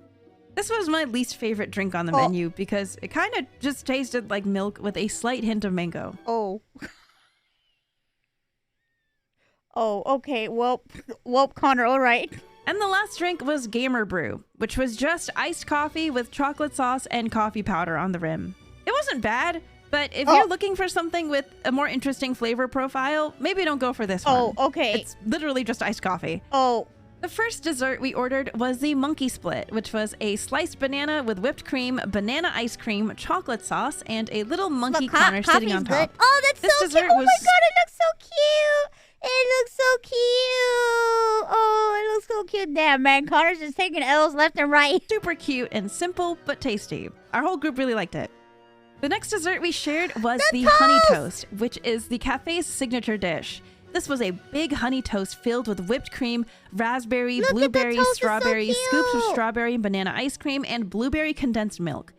This was my least favorite drink on the menu because it kind of just tasted like milk with a slight hint of mango. Oh, okay. Well, Connor, all right. And the last drink was Gamer Brew, which was just iced coffee with chocolate sauce and coffee powder on the rim. It wasn't bad, but if you're looking for something with a more interesting flavor profile, maybe don't go for this one. Oh, okay. It's literally just iced coffee. Oh. The first dessert we ordered was the monkey split, which was a sliced banana with whipped cream, banana ice cream, chocolate sauce, and a little monkey Connor sitting on top. Good. Oh, that's so cute. Oh my god, it looks so cute. It looks so cute. Oh, it looks so cute. Damn, man. Connor's just taking L's left and right. Super cute and simple, but tasty. Our whole group really liked it. The next dessert we shared was the honey toast, which is the cafe's signature dish. This was a big honey toast filled with whipped cream, raspberry, blueberry, strawberry, scoops of strawberry and banana ice cream, and blueberry condensed milk.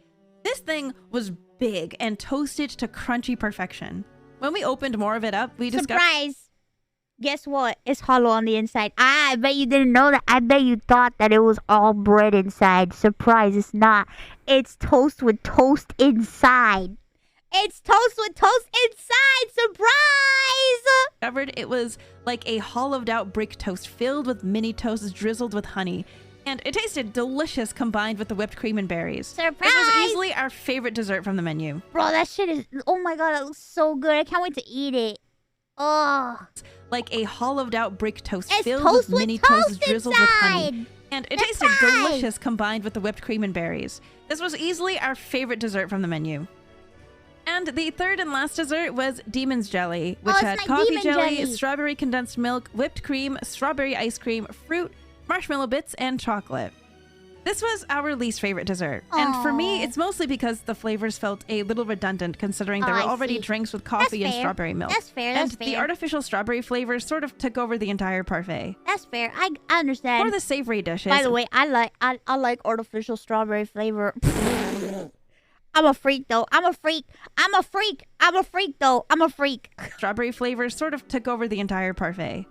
This thing was big and toasted to crunchy perfection. When we opened more of it up, we discovered... Surprise! Guess what? It's hollow on the inside. I bet you didn't know that. I bet you thought that it was all bread inside. Surprise, it's not. It's toast with toast inside. It's toast with toast inside! Surprise! Discovered it was like a hollowed out brick toast filled with mini toasts drizzled with honey. And it tasted delicious combined with the whipped cream and berries. Surprise! This was easily our favorite dessert from the menu. Bro, that shit is... Oh my god, that looks so good. I can't wait to eat it. Oh. Like a hollowed out brick toast filled with mini toasts drizzled with honey. And it tasted delicious combined with the whipped cream and berries. This was easily our favorite dessert from the menu. And the third and last dessert was Demon's Jelly, which had coffee jelly, strawberry condensed milk, whipped cream, strawberry ice cream, fruit, marshmallow bits, and chocolate. This was our least favorite dessert. And for me, it's mostly because the flavors felt a little redundant considering there were already drinks with coffee and strawberry milk. That's fair, and the artificial strawberry flavors sort of took over the entire parfait. That's fair. I understand. For the savory dishes... By the way, I like artificial strawberry flavor. I'm a freak, though. I'm a freak. I'm a freak. I'm a freak, though. I'm a freak. Strawberry flavors sort of took over the entire parfait.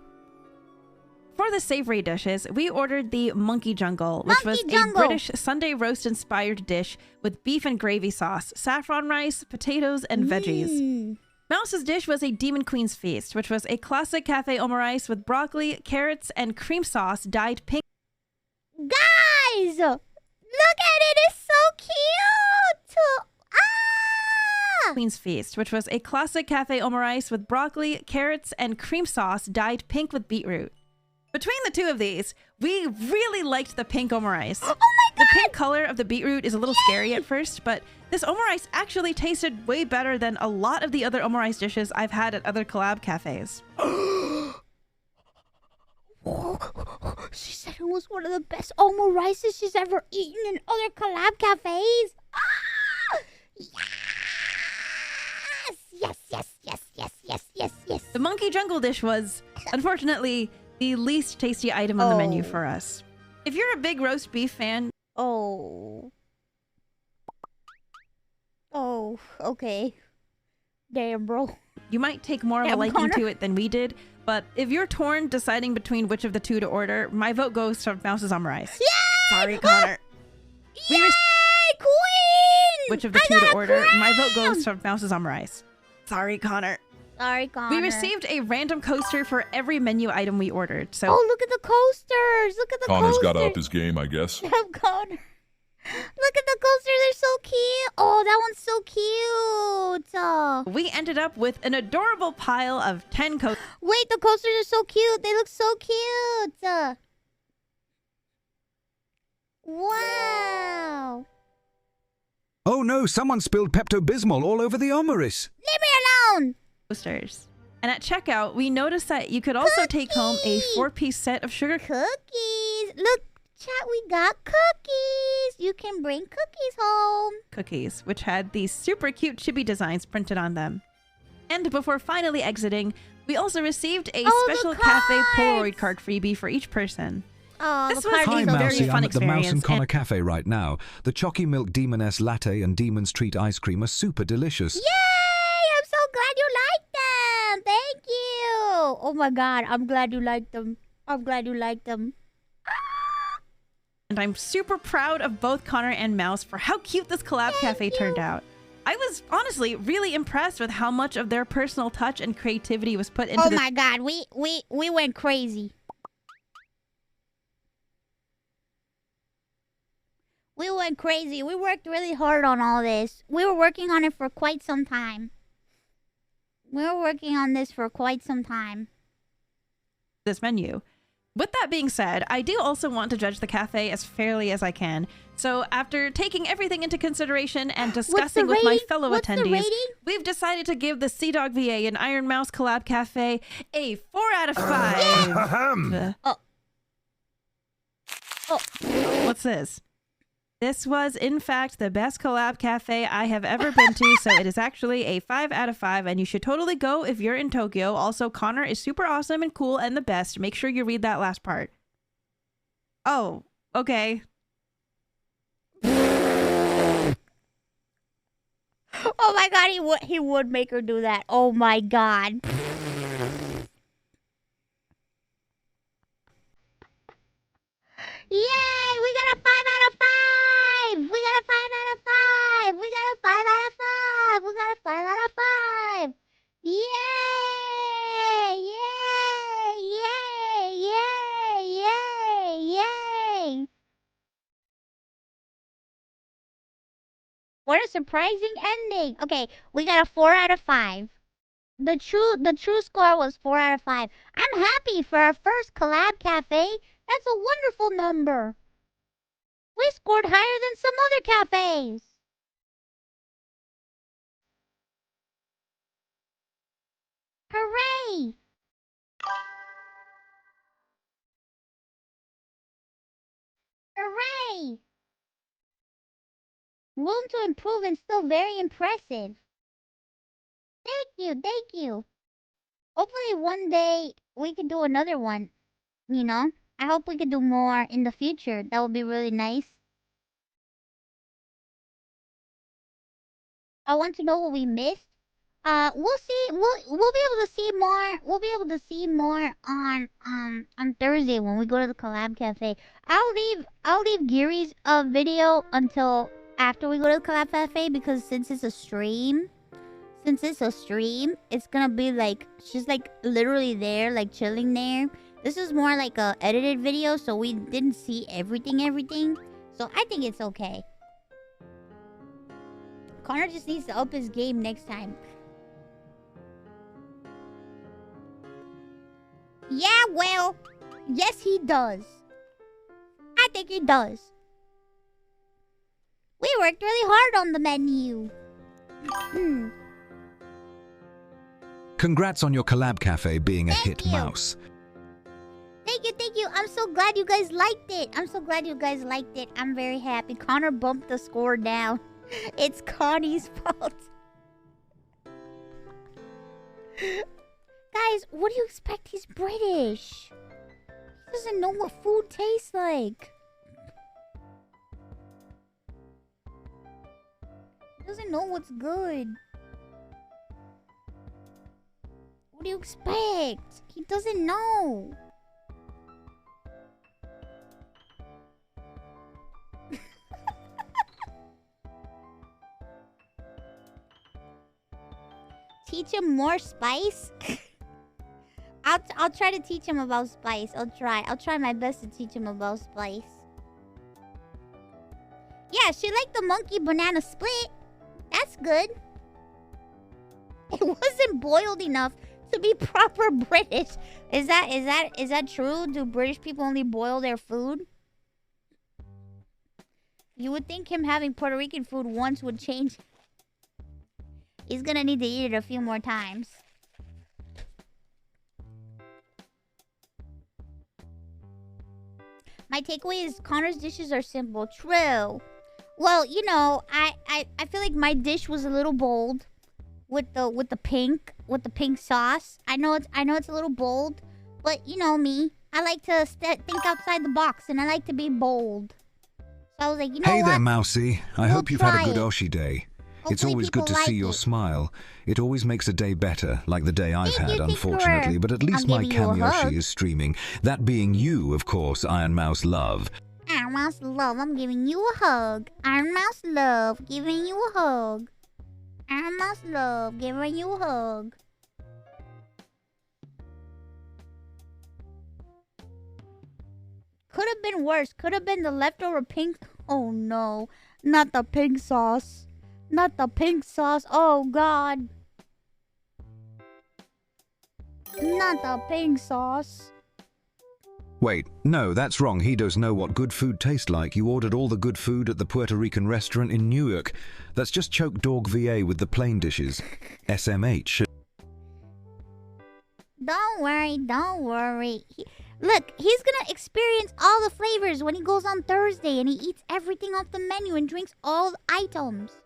For the savory dishes, we ordered the Monkey Jungle, which was a British Sunday roast-inspired dish with beef and gravy sauce, saffron rice, potatoes, and veggies. Mouse's dish was a Demon Queen's Feast, which was a classic cafe omurice with broccoli, carrots, and cream sauce dyed pink. Guys! Look at it! It's so cute! Queen's Feast, which was a classic cafe omurice with broccoli, carrots, and cream sauce dyed pink with beetroot. Between the two of these, we really liked the pink omurice. Oh my god! The pink color of the beetroot is a little scary at first, but this omurice actually tasted way better than a lot of the other omurice dishes I've had at other collab cafes. She said it was one of the best omurices she's ever eaten in other collab cafes. Yes. The Monkey Jungle dish was, unfortunately, the least tasty item on the menu for us. If you're a big roast beef fan... Okay. Damn, bro. You might take more of a liking to it than we did, but if you're torn deciding between which of the two to order, my vote goes to Mouse's omurice. Yay! Sorry, Connor. Yay, queen! Which of the two to order, my vote goes to Mouse's omurice. Sorry, Connor. Sorry, Connor. We received a random coaster for every menu item we ordered. So look at the coasters. Look at the Connor's coasters. got to up his game, I guess. Damn, Connor. Look at the coasters. They're so cute. Oh, that one's so cute. We ended up with an adorable pile of 10 coasters. Wait, the coasters are so cute. They look so cute. Wow. Oh no, someone spilled Pepto-Bismol all over the omurice. Leave me alone. Coasters. And at checkout, we noticed that you could also take home a 4-piece set of sugar cookies. Look, chat, we got cookies. You can bring cookies home. Cookies, which had these super cute chibi designs printed on them. And before finally exiting, we also received a special cafe Polaroid card freebie for each person. Oh, this was Hi, a very Mousey. fun I'm at the experience. Mouse and Connor Cafe right now. The Chalky Milk Demoness Latte and Demon's Treat Ice Cream are super delicious. Yay! I'm so glad you liked them. Thank you. Oh my god, I'm glad you liked them. I'm glad you liked them. And I'm super proud of both Connor and Mouse for how cute this collab cafe turned out. I was honestly really impressed with how much of their personal touch and creativity was put into Oh my god, we went crazy. We went crazy. We worked really hard on all this. We were working on it for quite some time. We were working on this for quite some time. This menu. With that being said, I do also want to judge the cafe as fairly as I can. So after taking everything into consideration and discussing with my fellow attendees, we've decided to give the Cdawgva and Ironmouse collab cafe a 4 out of 5. What's this? This was, in fact, the best collab cafe I have ever been to, so it is actually a 5 out of 5, and you should totally go if you're in Tokyo. Also, Connor is super awesome and cool and the best. Make sure you read that last part. Oh, okay. Oh my god, he would make her do that. Oh my god. Yay! We got a 5 out of 5! We got a 5 out of 5! We got a 5 out of 5! We got a 5 out of 5! Yay! Yay! Yay! Yay! Yay! What a surprising ending! Okay, we got a 4 out of 5. The true score was 4 out of 5. I'm happy for our first collab cafe. That's a wonderful number. We scored higher than some other cafes. Hooray! Hooray! Room to improve and still very impressive. Thank you, thank you. Hopefully one day we can do another one, you know? I hope we can do more in the future. That would be really nice. I want to know what we missed. We'll see. We'll be able to see more. We'll be able to see more on Thursday when we go to the collab cafe. I'll leave Geary's video until after we go to the collab cafe because since it's a stream, it's gonna be like she's like literally there, like chilling there. This is more like a edited video, so we didn't see everything. So I think it's okay. Connor just needs to up his game next time. Yeah, well, yes he does. I think he does. We worked really hard on the menu. Congrats on your collab cafe being a hit, Mouse. Thank you. I'm so glad you guys liked it. I'm very happy. Connor bumped the score down. It's Connie's fault. Guys, what do you expect? He's British. He doesn't know what food tastes like. He doesn't know what's good. What do you expect? He doesn't know. Teach him more spice? I'll try to teach him about spice. I'll try my best to teach him about spice. Yeah, she liked the monkey banana split. That's good. It wasn't boiled enough to be proper British. Is that true? Do British people only boil their food? You would think him having Puerto Rican food once would change. He's gonna need to eat it a few more times. My takeaway is Connor's dishes are simple. True. Well, you know, I feel like my dish was a little bold with the pink sauce. I know it's a little bold, but you know me. I like to think outside the box, and I like to be bold. So I was like, you know what? Hey there, Mousey. I hope you've had a good Oshi day. It's Hopefully always good to people see like your it. smile. It always makes a day better, like the day I've Thank had, you, unfortunately. Tinkerer. But at least I'm my giving you a hug. Kamioshi is streaming. That being you, of course, Ironmouse love. Ironmouse love, I'm giving you a hug. Ironmouse love, giving you a hug. Ironmouse love, giving you a hug. Could have been worse. Could have been the leftover pink. Oh no. Not the pink sauce. Not the pink sauce. Oh god. Not the pink sauce. Wait, no, that's wrong. He does know what good food tastes like. You ordered all the good food at the Puerto Rican restaurant in Newark. That's just choke Cdawgva with the plain dishes. SMH. Don't worry, don't worry. Look, he's gonna experience all the flavors when he goes on Thursday and he eats everything off the menu and drinks all the items.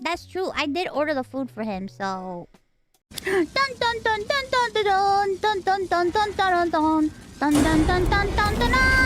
That's true. I did order the food for him, so. Dun dun dun dun dun dun dun dun dun dun dun dun dun dun dun dun dun dun dun dun.